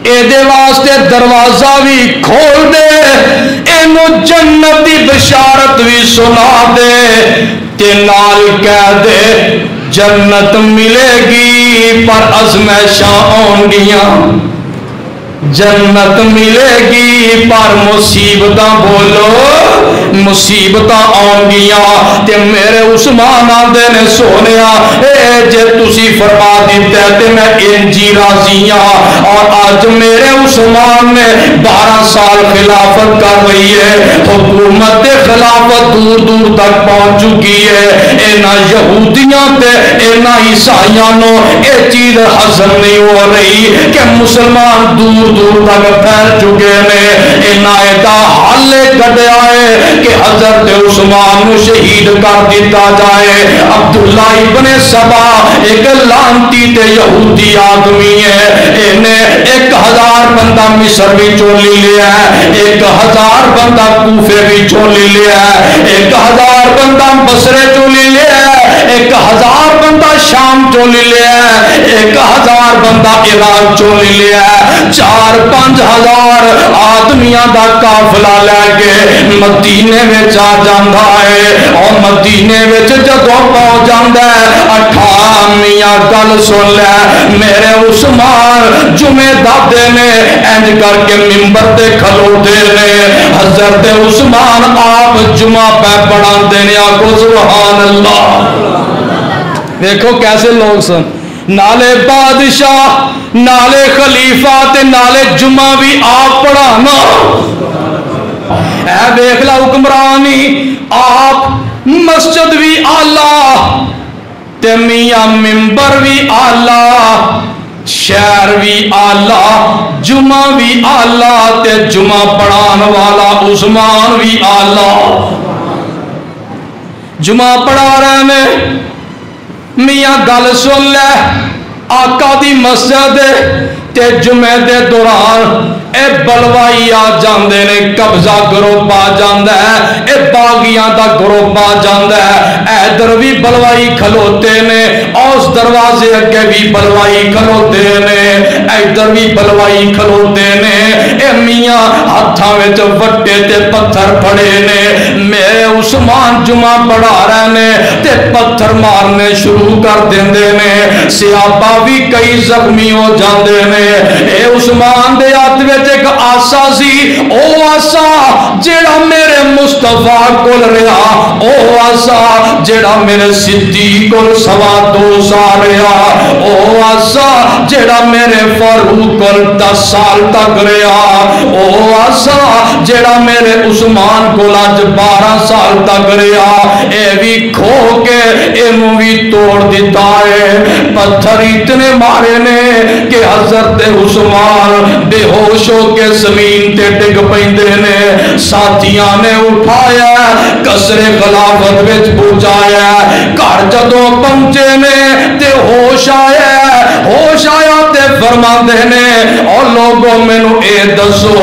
اے دے واسطے دروازہ بھی کھول دے اینو جنت دی بشارت بھی سنا دے تے نال کہہ دے جنت ملے گی پر ازمائشاں آن گیاں جنت ملے گی پر مصیبتاں بولو مصیبتاں آن گیاں تے میرے عثمان آندے نے سونیا اے جے تسی فرما دیتے تے میں انجی راضیاں اور آج میرے عثمان نے 12 سال خلافت کر رہی ہے حکومت خلافت دور دور تک پہنچ چکی ہے اینا یہودیاں تے اینا عیسائیاں نو اے چیز حضر نہیں ہو رہی کہ مسلمان دور دور تک پھیل چکے نے عنایتہ حل کڈیا ہے کہ حضرت عثمان نو شہید کر دیتا جائے عبداللہ ابن سبا ایک لانتی تے یہودی آدمی ہے انہیں 1000 بندہ مصر بھی چولی لیا ہے 1000 بندہ کوفے بھی چولی لیا ہے 1000 بندہ بصرے چولی لیا ہے 1000 بندہ شام چولی لیا ہے 1000 بندہ عراق چولی لیا ہے 4-5 ہزار آدمیاں دا قافلہ لے کے مدینے میں آ جاندہ ہے اور مدینے میں جدوں پہنچ جاندہ ہے میاں گل سن لے میرے عثمان جمعے دادے نے اینج کر کے ممبر تے کھلوتے نے حضرت عثمان آپ جمعہ پہ پڑھان دینے آکو سبحان اللہ دیکھو کیسے لوگ سن نالے بادشاہ نالے خلیفہ تے نالے جمعہ بھی آپ پڑھانا اے دیکھ لا حکمرانی آپ مسجد بھی آلہ تے میاں ممبر بھی آلہ شہر بھی آلہ جمعہ بھی آلہ تے جمعہ پڑھان والا عثمان بھی آلہ جمعہ پڑھا رہے میں میاں گل سن لے آقا دی مسجد تے جمعے دے دوران اے بلوائی آ جاندے نے قبضہ گروپ آ جاندہ ہے اے باغیاں دا گروپ آ جاندہ ہے ایدر بھی بلوائی کھلوتے نے اس دروازے اگے بھی بلوائی کھلوتے نے ایدر بھی بلوائی کھلوتے نے اے میاں ہاتھاں وچ وٹے تے پتھر پڑے نے، میرے عثمان جمعہ پڑھا رہے نے تے پتھر مارنے شروع کر دیندے نے، صحابہ بھی کئی زخمی ہو جاندے نے۔ اے عثمان دے ہاتھ وچ ایک آسا سی، او آسا جیڑا میرے مصطفیٰ کول رہا، او آسا جیڑا میرے صدیق کول 2.25 سال رہا، او آسا جیڑا میرے فاروق کول 10 سال تک رہا، او آسا جیڑا میرے عثمان کول 12 سال تک رہا، اے بھی کھو کے اینوں بھی توڑ دیتا ہے۔ پتھر اتنے مارے نے کہ حضرت عثمان بے ہوش ہو کے زمین تے ڈگ پیندے نے، ساتھیاں نے اٹھایا قصر خلافت وچ پہنچایا، گھر جدوں پہنچے نے تے ہوش آیا تے فرماندے نے او لوگوں مینوں اے دسو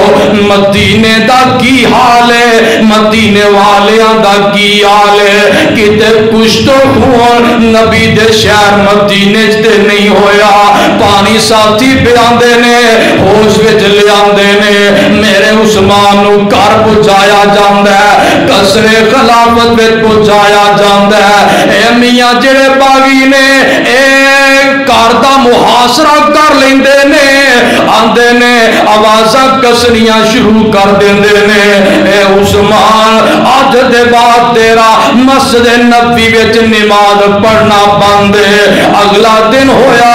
مدینے دا کی حال ہے، مدینے والیاں دا کی حال ہے، کتے کچھ تو خون نبی دے شہر مدینے تے نہیں ہویا۔ پانی ساتھی پیاندے نے، ہوش وچ لے آندے نے، میرے عثمان نو گھر پہنچایا جاندا ہے، قصر خلافت وچ پہنچایا جاندا ہے۔ اے میاں جڑے باغی نے اے گھر دا محاصرہ کر لیندے نے، آندے نے آوازاں کسنیاں شروع کر دیندے نے، اے عثمان اج دے بعد تیرا مسجد نبوی وچ نماز پڑھنا بند ہے۔ اگلا دن ہویا،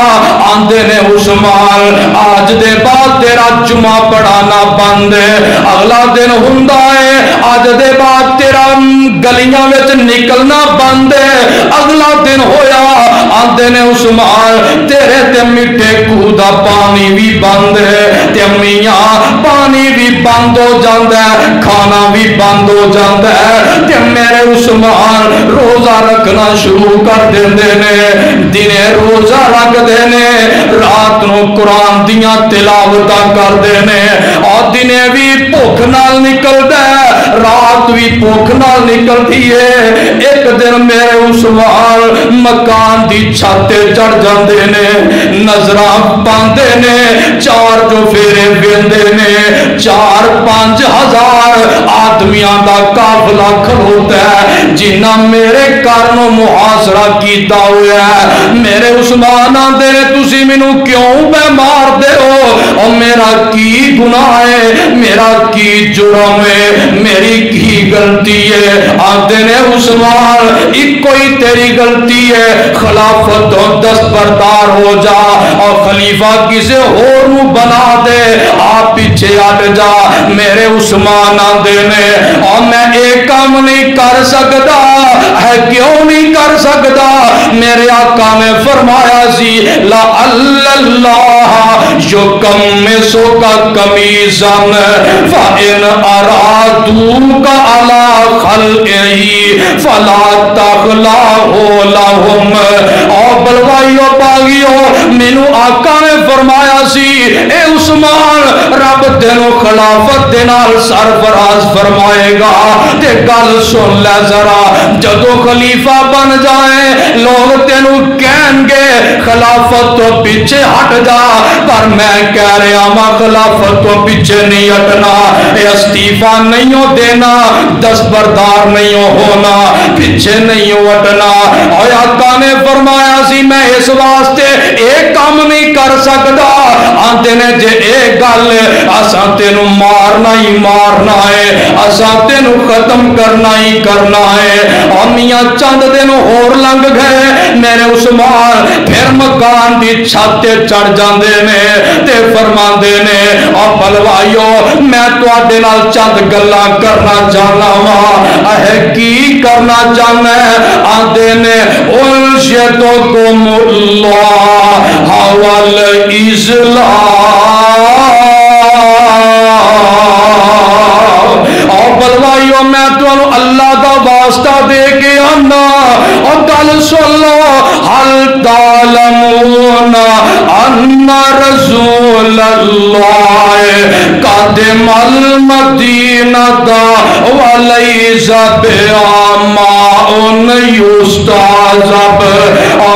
آندے نے عثمان اج دے بعد تیرا جمعہ پڑھانا بند ہے۔ اگلا دن ہوندا ہے، اج دے بعد تیرا گلیاں وچ نکلنا بند ہے۔ اگلا دن ہویا، آندے نے عثمان تیرے تے میٹھے کوہ دا پانی بھی بند ہے، تے میاں پانی بھی بند ہو جاندا ہے، کھانا بھی بند ہو جاندا ہے، تے میرے عثمان روزہ رکھنا شروع کر دیندے نے، دنے روزہ رکھ دے نے، رات نو قرآن دیاں تلاوتاں کر دے نے، اور دنے بھی بھوک نال نکلدا ہے، رات بھی بھوک نال نکلدی ہے۔ ایک دن میرے عثمان مکان دی چھت تے چڑھ جاندے نے، نظراں پاندے نے، چار جو پھیرے ویندے نے، 4-5 ہزار آدمیاں دا قافلہ کھلوتا ہے، جنہاں میرے کارنوں محاصرہ کیتا ہوا ہے۔ میرے عثمان آندے نے تسی مینوں کیوں پہ مار دے ہو، اور میرا کی گناہ ہے، میرا کی جرم ہے، میری کی غلطی ہے؟ آندے نے عثمان ایک کوئی تیری غلطی ہے، خلافت تو دستبردار ہو جا اور خلیفہ کسے اور نو بنا دے، آپ پیچھے ہٹ جا۔ میرے عثمان آندے نے اور میں ایک کام نہیں کر سکتا ہے، کیوں نہیں کر سکتا؟ میرے آقا نے فرمایا سی لا اللہ یکمسو کا کمیزن فإن ارادوک علی خلقہی فلا تخلعوا لہم۔ اور بلوائیو باغیو، مینو آقا نے فرمایا سی اے عثمان رب تینو خلافت دے نال سرفراز فرمائے گا، تے گل سن لے ذرا، جدو خلیفہ بن جائے لوگ تینو کہیں گے خلافت تو پیچھے ہٹ جا، پر میں کہہ رہا ماں خلافت تو پیچھے نہیں ہٹنا، اے استعفیٰ نہیں ہو دینا، دستبردار نہیں ہونا، پیچھے نہیں ہٹنا۔ اور آقا نے فرمایا سی میں اس واسطے ایک کام نہیں کر سکتا، آندے نے جے ایک گل اساں تینو مارنا ہی مارنا ہے، اساں تینو ختم کرنا ہی کرنا ہے۔ اور میاں چند دن اور لنگ گئے، میرے عثمان پھر مکان دی چھت تے چڑھ جاندے نے تے فرماندے نے اور بلوائیو میں تواڈے نال چند گلاں کرنا چاہنا وا۔ اے کی کرنا چاہنا ہے؟ آندے نے ارشدکم اللہ والاسلام۔ اور بلوائیو میں تمہیں اللہ دا واسطہ دے کے آنا اور گل سن لو، حل تعلمون ان رسول اللہ قد مل مدینہ دا ولیس بیاما ان یستازب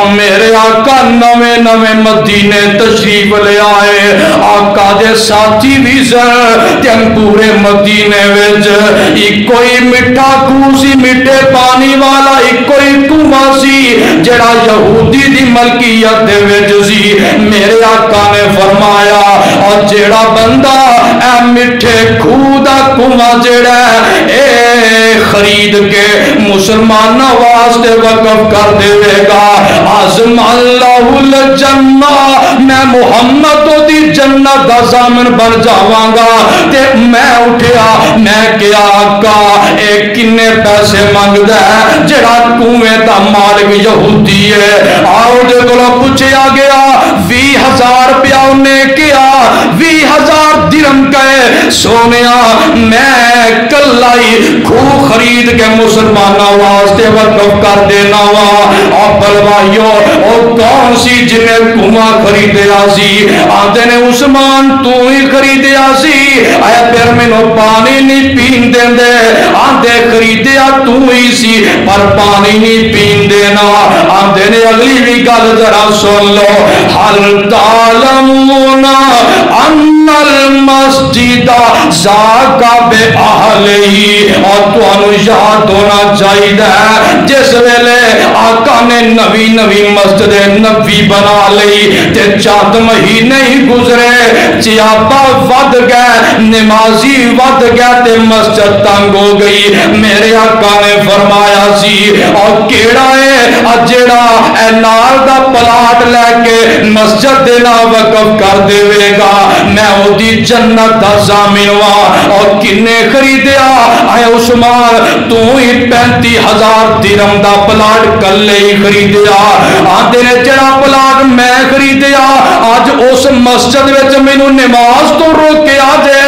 میرے آقا نوے نوے مدینے تشریف لے آئے آقا دے ساتھی بھی سر تین پورے مدینے ویج ایک کوئی مٹھا کوسی مٹھے پانی والا ایک کوئی کنواں سی جڑا یہودی دی ملکیت دے ویج سی میرے آقا نے فرمایا اور جڑا بندہ اے مٹھے خودہ کنواں جڑا اے خرید کے مسلمان واسطے وقف کر دے گا عظم اللہ الجنہ میں محمد دی جنت دا ضامن بن جاواں گا تے میں اٹھیا میں کیا آقا اے کنے پیسے مانگدا ہے جڑا کنویں دا مالک یہودی ہے آؤ دے کولوں پوچھیا گیا 20,000 روپیہ انہیں کیا 20,000 درہم کہے سونیا میں کلائی کھو خرید کے مسلمانہ واسطے وقف کر دینا وا اور بلوائیو اور کون سی جنہیں کنواں خریدے آسی آدھے نے عثمان تو ہی خریدے آسی اے پھر میں نو پانی نہیں پین دیں دے آدھے خریدے آ تو ہی سی پر پانی نہیں پین دینا آدھے نے اگلی بھی گل ذرا سن لو حل تعلمون ان المسجد زاکا بے اہلہی اور تو انو یاد ہونا چاہیے جس ویلے آقا نے نوی نوی مسجد نبی بنا لی تے 4 مہینے ہی گزرے چیابا ود گئے نمازی ود گئے تے مسجد تنگ ہو گئی میرے آقا نے فرمایا سی اور کیڑا ہے اجڑا اے نال دا پلاٹ لے کے مسجد دینا وقف کر دے گا میں او دی جنت دا ضامن وا اور کنے خریدیا اے عثمان تو ہی 35,000 درہم دا پلاٹ کلے ہی خریدیا آدھے نے جڑا پلاٹ میں خریدیا آج اس مسجد وچ مینوں نماز تو روکے آجے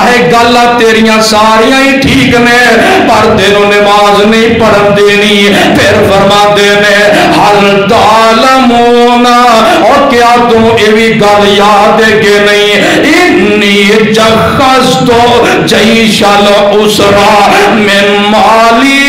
اے گالا تیریاں ساریاں ہی ٹھیک نے پر تینوں نماز نہیں پڑھن دینی پھر فرما دینے حل تعلمون اور کیا تم ایوی گل یاد ہے کہ نہیں انی جخستو جیش الاسرا من مالی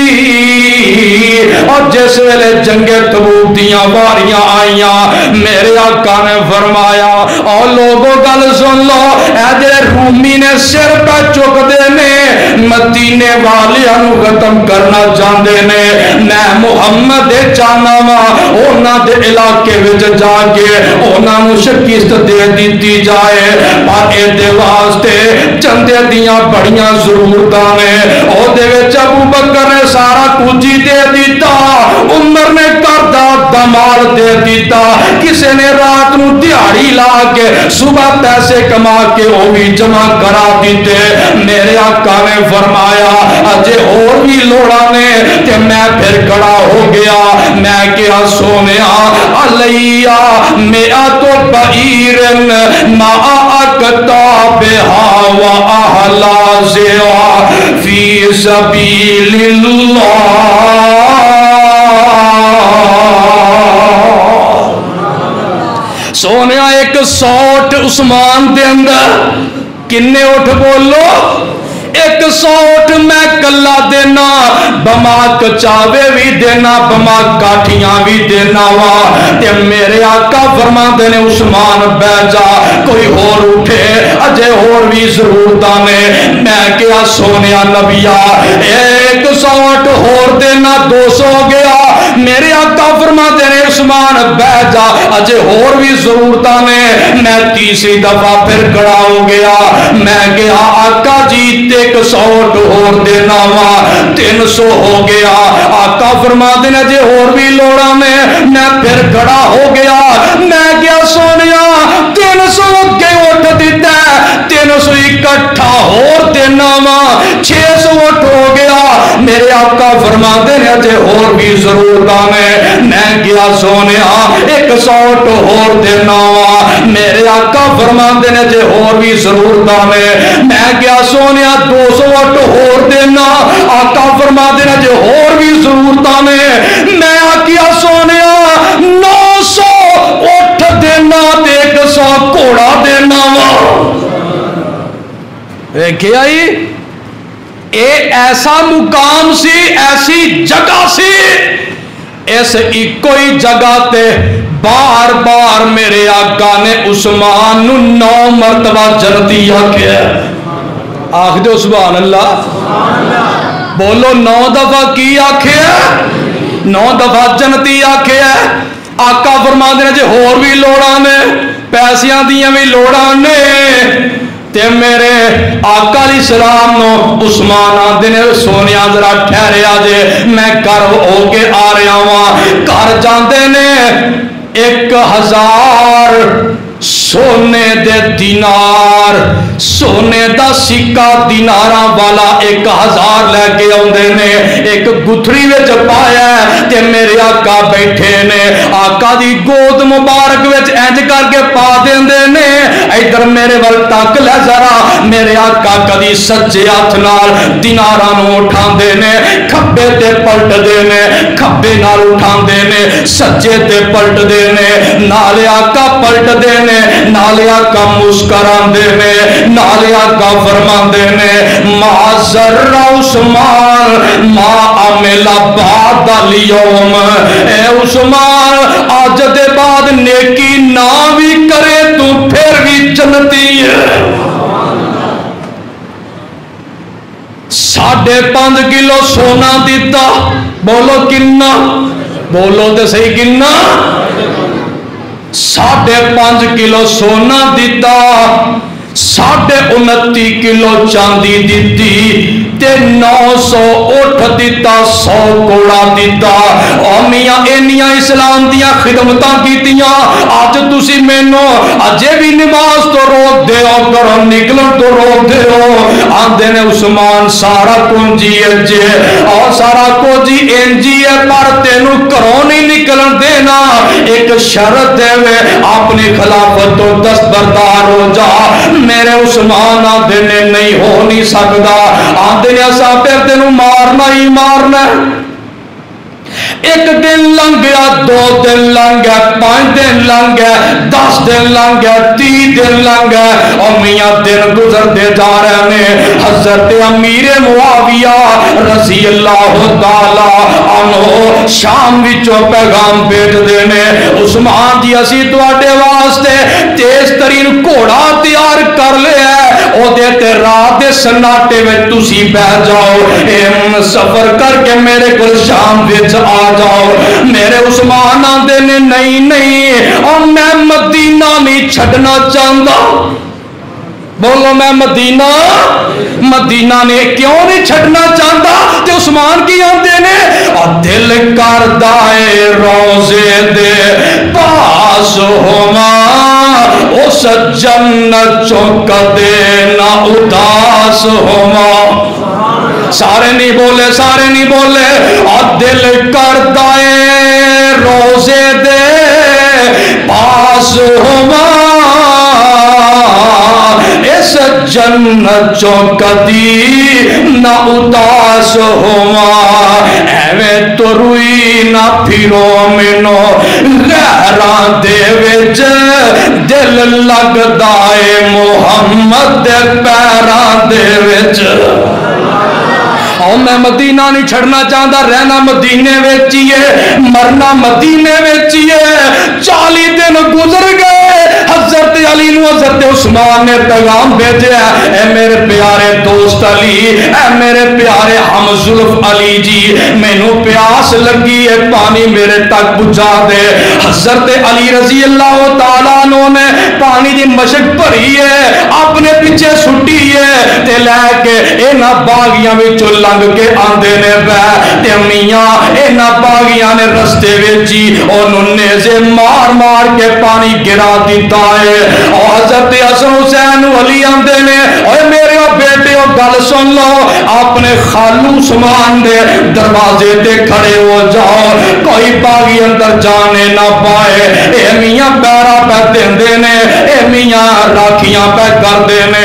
اور جس ویلے جنگ تبوک دیاں واریاں آئیاں میرے آقا نے فرمایا اور لوگوں گل سن لو اے جے رومی نے سر پہ چک دینے مدینے والیاں نو ختم کرنا چاہندے نے میں محمد دے چاہنا وا انہاں دے علاقے وچ جا کے انہاں نو شکست دے دیتی جائے پر اے دے واسطے چندے دیاں بڑیاں ضرورتاں نے او دے وچ ابو بکر نے سارا کچھ دے دیتا عمر نے کردہ دمال دے دیتا کسے نے رات نو دیاری لا کے صبح پیسے کما کے وہ بھی جمع کرا دیتے میرے آقا نے فرمایا اجے اور بھی لوڑا نے کہ میں پھر کھڑا ہو گیا میں کیا سونیا علیہ میرا تو بعیرن ما اکتابہا و اہلا زیوا فی سبیل اللہ سونیا 100 عثمان دے اندر کنے اٹھ بولو 100 میں کلا دینا بما کچاوے بھی دینا بما کاٹھیاں بھی دینا وا تے میرے آقا فرما دینے عثمان بہ جا کوئی اور اٹھے اجے اور بھی ضرورتاں نے میں کیا سونیا نبیا 100 اور دینا 200 گیا میرے آقا فرما دینے عثمان بہ جا اجے اور بھی ضرورتاں نے میں تیسری دفعہ پھر کھڑا ہو گیا میں کیا آقا جی 100 اور دینا وا 300 ہو گیا آقا فرما دینا جے اور بھی لوڑا میں پھر کھڑا ہو گیا میں کیا سونیا 300 کے اٹھ دیتا ہے 300 اکٹھا اور دینا وا 600 اٹھ ہو گیا میرے آقا فرما دینا جے اور بھی ضرورتاں میں کیا سونیا 100 اور دینا وا میرے آقا فرما دینا جے اور بھی ضرورتاں میں کیا سونیا 200 اور دینا آقا فرما دینا جے اور بھی ضرورتاں میں کیا سونیا 900 اٹھ دینا 100 گھوڑا دینا وا ویکھیا اے ایسا مقام سی، ایسی جگہ سی، اس ایکو ہی جگہ تے بار بار میرے آقا نے عثمان نو 9 مرتبہ جنتی آکھیا، آکھ دو سبحان اللہ، بولو 9 دفعہ کی آکھیا، 9 دفعہ جنتی آکھیا۔ آقا فرما دینا جے ہور بھی لوڑاں نے، پیسیاں دیاں بھی لوڑاں نے، تے میرے آقا علیہ السلام نو عثمان آدھے نے سونیا ذرا ٹھہرے آجے، میں گھر ہو کے آ رہا ہوں۔ گھر جاندے نے 1000 سونے دے دینار، سونے دا سکہ دیناراں والا 1000 لے کے آندے نے، ایک گتھری وچ پایا تے میرے آقا بیٹھے نے، آقا دی گود مبارک وچ انج کر کے پا دیندے نے، ادھر میرے ول تک لے ذرا، میرے آقا کدی سجے ہاتھ نال دیناراں نو اٹھاندے نے، کھبے تے پلٹ دے نے، کھبے نال اٹھاندے نے، سجے تے پلٹ دے نے، نال آقا پلٹ دے نے، نالے آقا مسکران دے نے، نالے آقا فرمان دے نے، ما ذر عثمان ما عمل بعد اليوم، اے عثمان آج دے بعد نیکی نہ بھی کرے تو پھر بھی جنتی ہے۔ 5.5 کلو سونا دیتا، بولو کنا، بولو تے صحیح کنا، 5.5 کلو سونا دیتا، 29.5 کلو چاندی دیتی، تے 900 اٹھ دیتا، 100 کوڑا دیتا۔ او میاں اینیاں اسلام دیاں خدمتاں کیتیاں، آج تسی مینو اجے بھی نماز تو روک دے ہو، گھروں نکلن تو روک دے ہو، آندے نے عثمان سارا کنجی اجے اور سارا کنجی انجی ہے، پر تینو گھروں نہیں نکلن دینا، ایک شرط دے وے اپنی خلافت تو دستبردار ہو جا۔ میرے عثمان آندے نے نہیں ہو نہیں سکدا، آندے نے اسا پھر تینو مارنا ہی مارنا۔ ایک دن لنگ گیا، 2 دن لنگ گیا، 5 دن لنگ گیا، 10 دن لنگ گیا، 30 دن لنگ گیا، اور میاں دن گزرتے جا رہے ہیں۔ حضرت امیر معاویہ رضی اللہ تعالی عنہ شام وچوں پیغام بھیج دینے، عثمان جی اسی تواڈے واسطے تیز ترین گھوڑا تیار کر لیا ہے، او دے تے رات دے سناٹے وچ تسی بیٹھ جاؤ، سفر کر کے میرے کول شام وچ آ جاؤ۔ میرے عثمان آندے نے نہیں، اور میں مدینہ نہیں چھڑنا چاہتا، بولو میں مدینہ نے کیوں نہیں چھڑنا چاہتا، تے عثمان کی آندے نے، اور دل کردہ اے روزے دے پاس ہوما، اس جنت چوک دے نہ اداس ہوما۔ سارے نہیں بولے، سارے نہیں بولے، اور دل کردہ اے روزے دے پاس ہوما، اس جنت چوکدی نہ اداس ہوما، ایویں تو روئی نہ پھرو منو غیران دے وچ، دل لگدا اے محمد دے پیران دے وچ۔ اور میں مدینہ نہیں چھڑنا چاہتا، رہنا مدینے ویچیے، مرنا مدینے ویچیے۔ 40 دن گزر گئے، حضرت علی نو حضرت عثمان نے پیغام بھیجا، اے میرے پیارے دوست علی، اے میرے پیارے ہمزلف علی جی، مینوں پیاس لگی ہے، پانی میرے تک پہنچا دے۔ حضرت علی رضی اللہ تعالیٰ عنہ نے پانی دی مشک بھری ہے، اپنے پیچھے سٹی ہے، تے لے کے انہاں باغیاں وچوں لنگ کے آندے نے بے، تے میاں انہاں باغیاں نے رستے وچی انہوں نیزے مار مار کے پانی گرا دیتا ہے۔ اور حضرت حسن حسین علی آندے نے، اوے میرے بیٹے گل سن لو، اپنے خالو عثمان دے دروازے تے کھڑے ہو جاؤ، کوئی باغی اندر جانے نہ پائے۔ اے میاں پیرا پہ دیندے نے، اے میاں راکھیاں پہ کر دینے،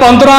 15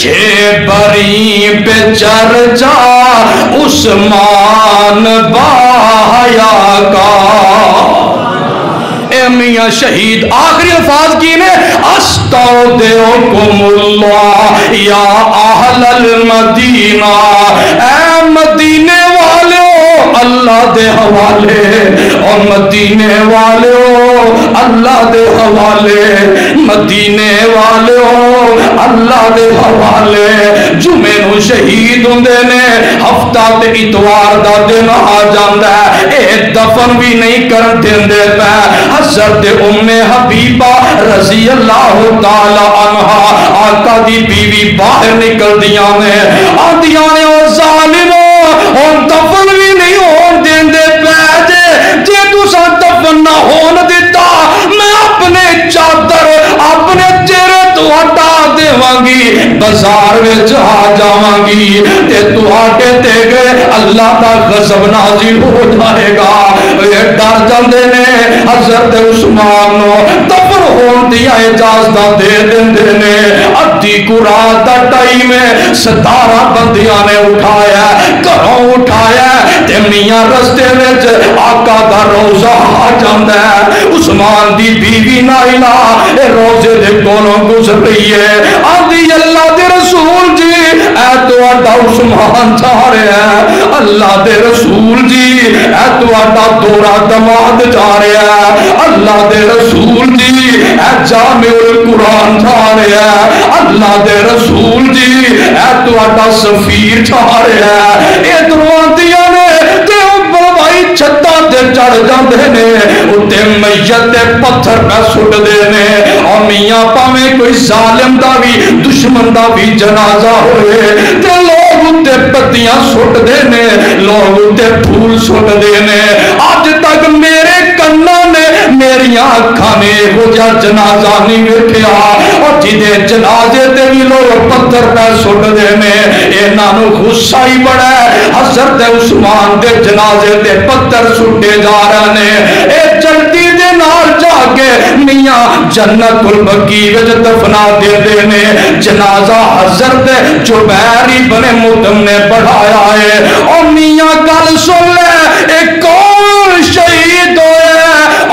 شیبری پہ چرچا عثمان بایا کا۔ اے میاں شہید آخری الفاظ کی نے، استودعکم اللہ یا اہل المدینہ، اے مدینے والے اللہ دے حوالے، اور مدینے والے اللہ دے حوالے، مدینے والے اللہ دے حوالے۔ جمعے نو شہید ہوندے نے، ہفتہ تے اتوار دا دن آ جاندا ہے، اے دفن بھی نہیں کرن دیندے پے۔ حضرت ام حبیبہ رضی اللہ تعالی عنہا آقا دی بیوی باہر نکل دیاں نے، آدیاں نے او ظالمو اور دفن بھی نہیں ہون دیندے پے، جے تساں دفن نہ ہون دیتا میں اپنے چادر اپنے چہرے تو ہٹا دیواں گی، بازار وچ آ جاواں گی تے تواڈے تے گئے اللہ دا غضب نازل ہو جائے گا۔ اے ڈر جاندے نے، حضرت عثمان نو دفن ہون دی اجازت دے دیندے نے۔ ادھی کو رات دا ٹائم ہے، 17 بندیاں نے اٹھایا، گھروں اٹھایا تے میاں رستے وچ آقا دا روزہ آ جاندا ہے۔ عثمان دی بیوی نائلہ اے روزے دے کولوں گزر رہی ہے، آدھی اللہ دے رسول جی اے تواڈا عثمان جا رہا ہے، اللہ دے رسول جی اے تواڈا دورہ دماد جا رہا ہے، اللہ دے رسول جی اے جامع القرآن جا رہا ہے، اللہ دے رسول جی اے تواڈا سفیر جا رہا ہے۔ اے دروازیاں نے تے بھائی چھتا تے چڑھ جاندے نے، اُتے میت تے پتھر پہ سٹ دے نے، اور میاں پاویں کوئی ظالم دا بھی دشمن دا بھی جنازہ ہوئے تے لوگ اُتے پتیاں سٹ دے نے، لوگ اُتے پھول سٹ دے نے۔ آج تک میرے کنا نے میری آنکھاں نے ہو جا جنازہ نہیں ویکھیا، اور جدے جنازے تے بھی لوگ پتھر پہ سٹ دے نے، انہاں نو غصہ ہی بڑا ہے۔ حضرت عثمان دے جنازے تے پتھر سٹے جا رہے نے، اے جلدی دے نال جا کے میاں جنت البقیع وچ دفنا دے دے نے۔ جنازہ حضرت جبیر بن مطعم نے پڑھایا ہے، اور میاں گل سن لے، اے کون شہید ہوئے،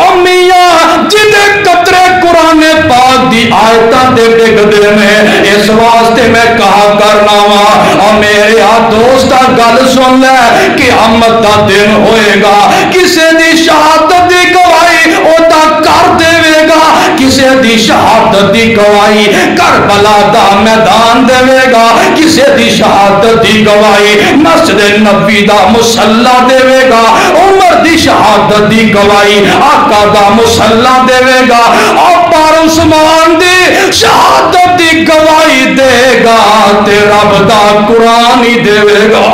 اور میاں جدے قطرے قرآن پاک دی آیتاں دے ڈگ دے نے، اس واسطے میں کہا کرنا وا، اور میرے دوستا گل سن لے، قیامت دا دن ہوئے گا، کسے دی شہادت دی گواہی او دا کر دے گا، کسے دی شہادت دی گواہی کربلا دا میدان دے گا، کسے دی شہادت دی گواہی مسجد نبی دا مصلی دے گا، عمر دی شہادت دی گواہی آقا دا مصلی دے گا، اور پر عثمان دی شہادت دی گواہی دے گا تے رب دا قرآن ہی دے گا۔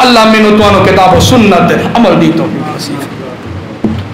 اللہ مینوں تانوں کتاب و سنت عمل دی توفیق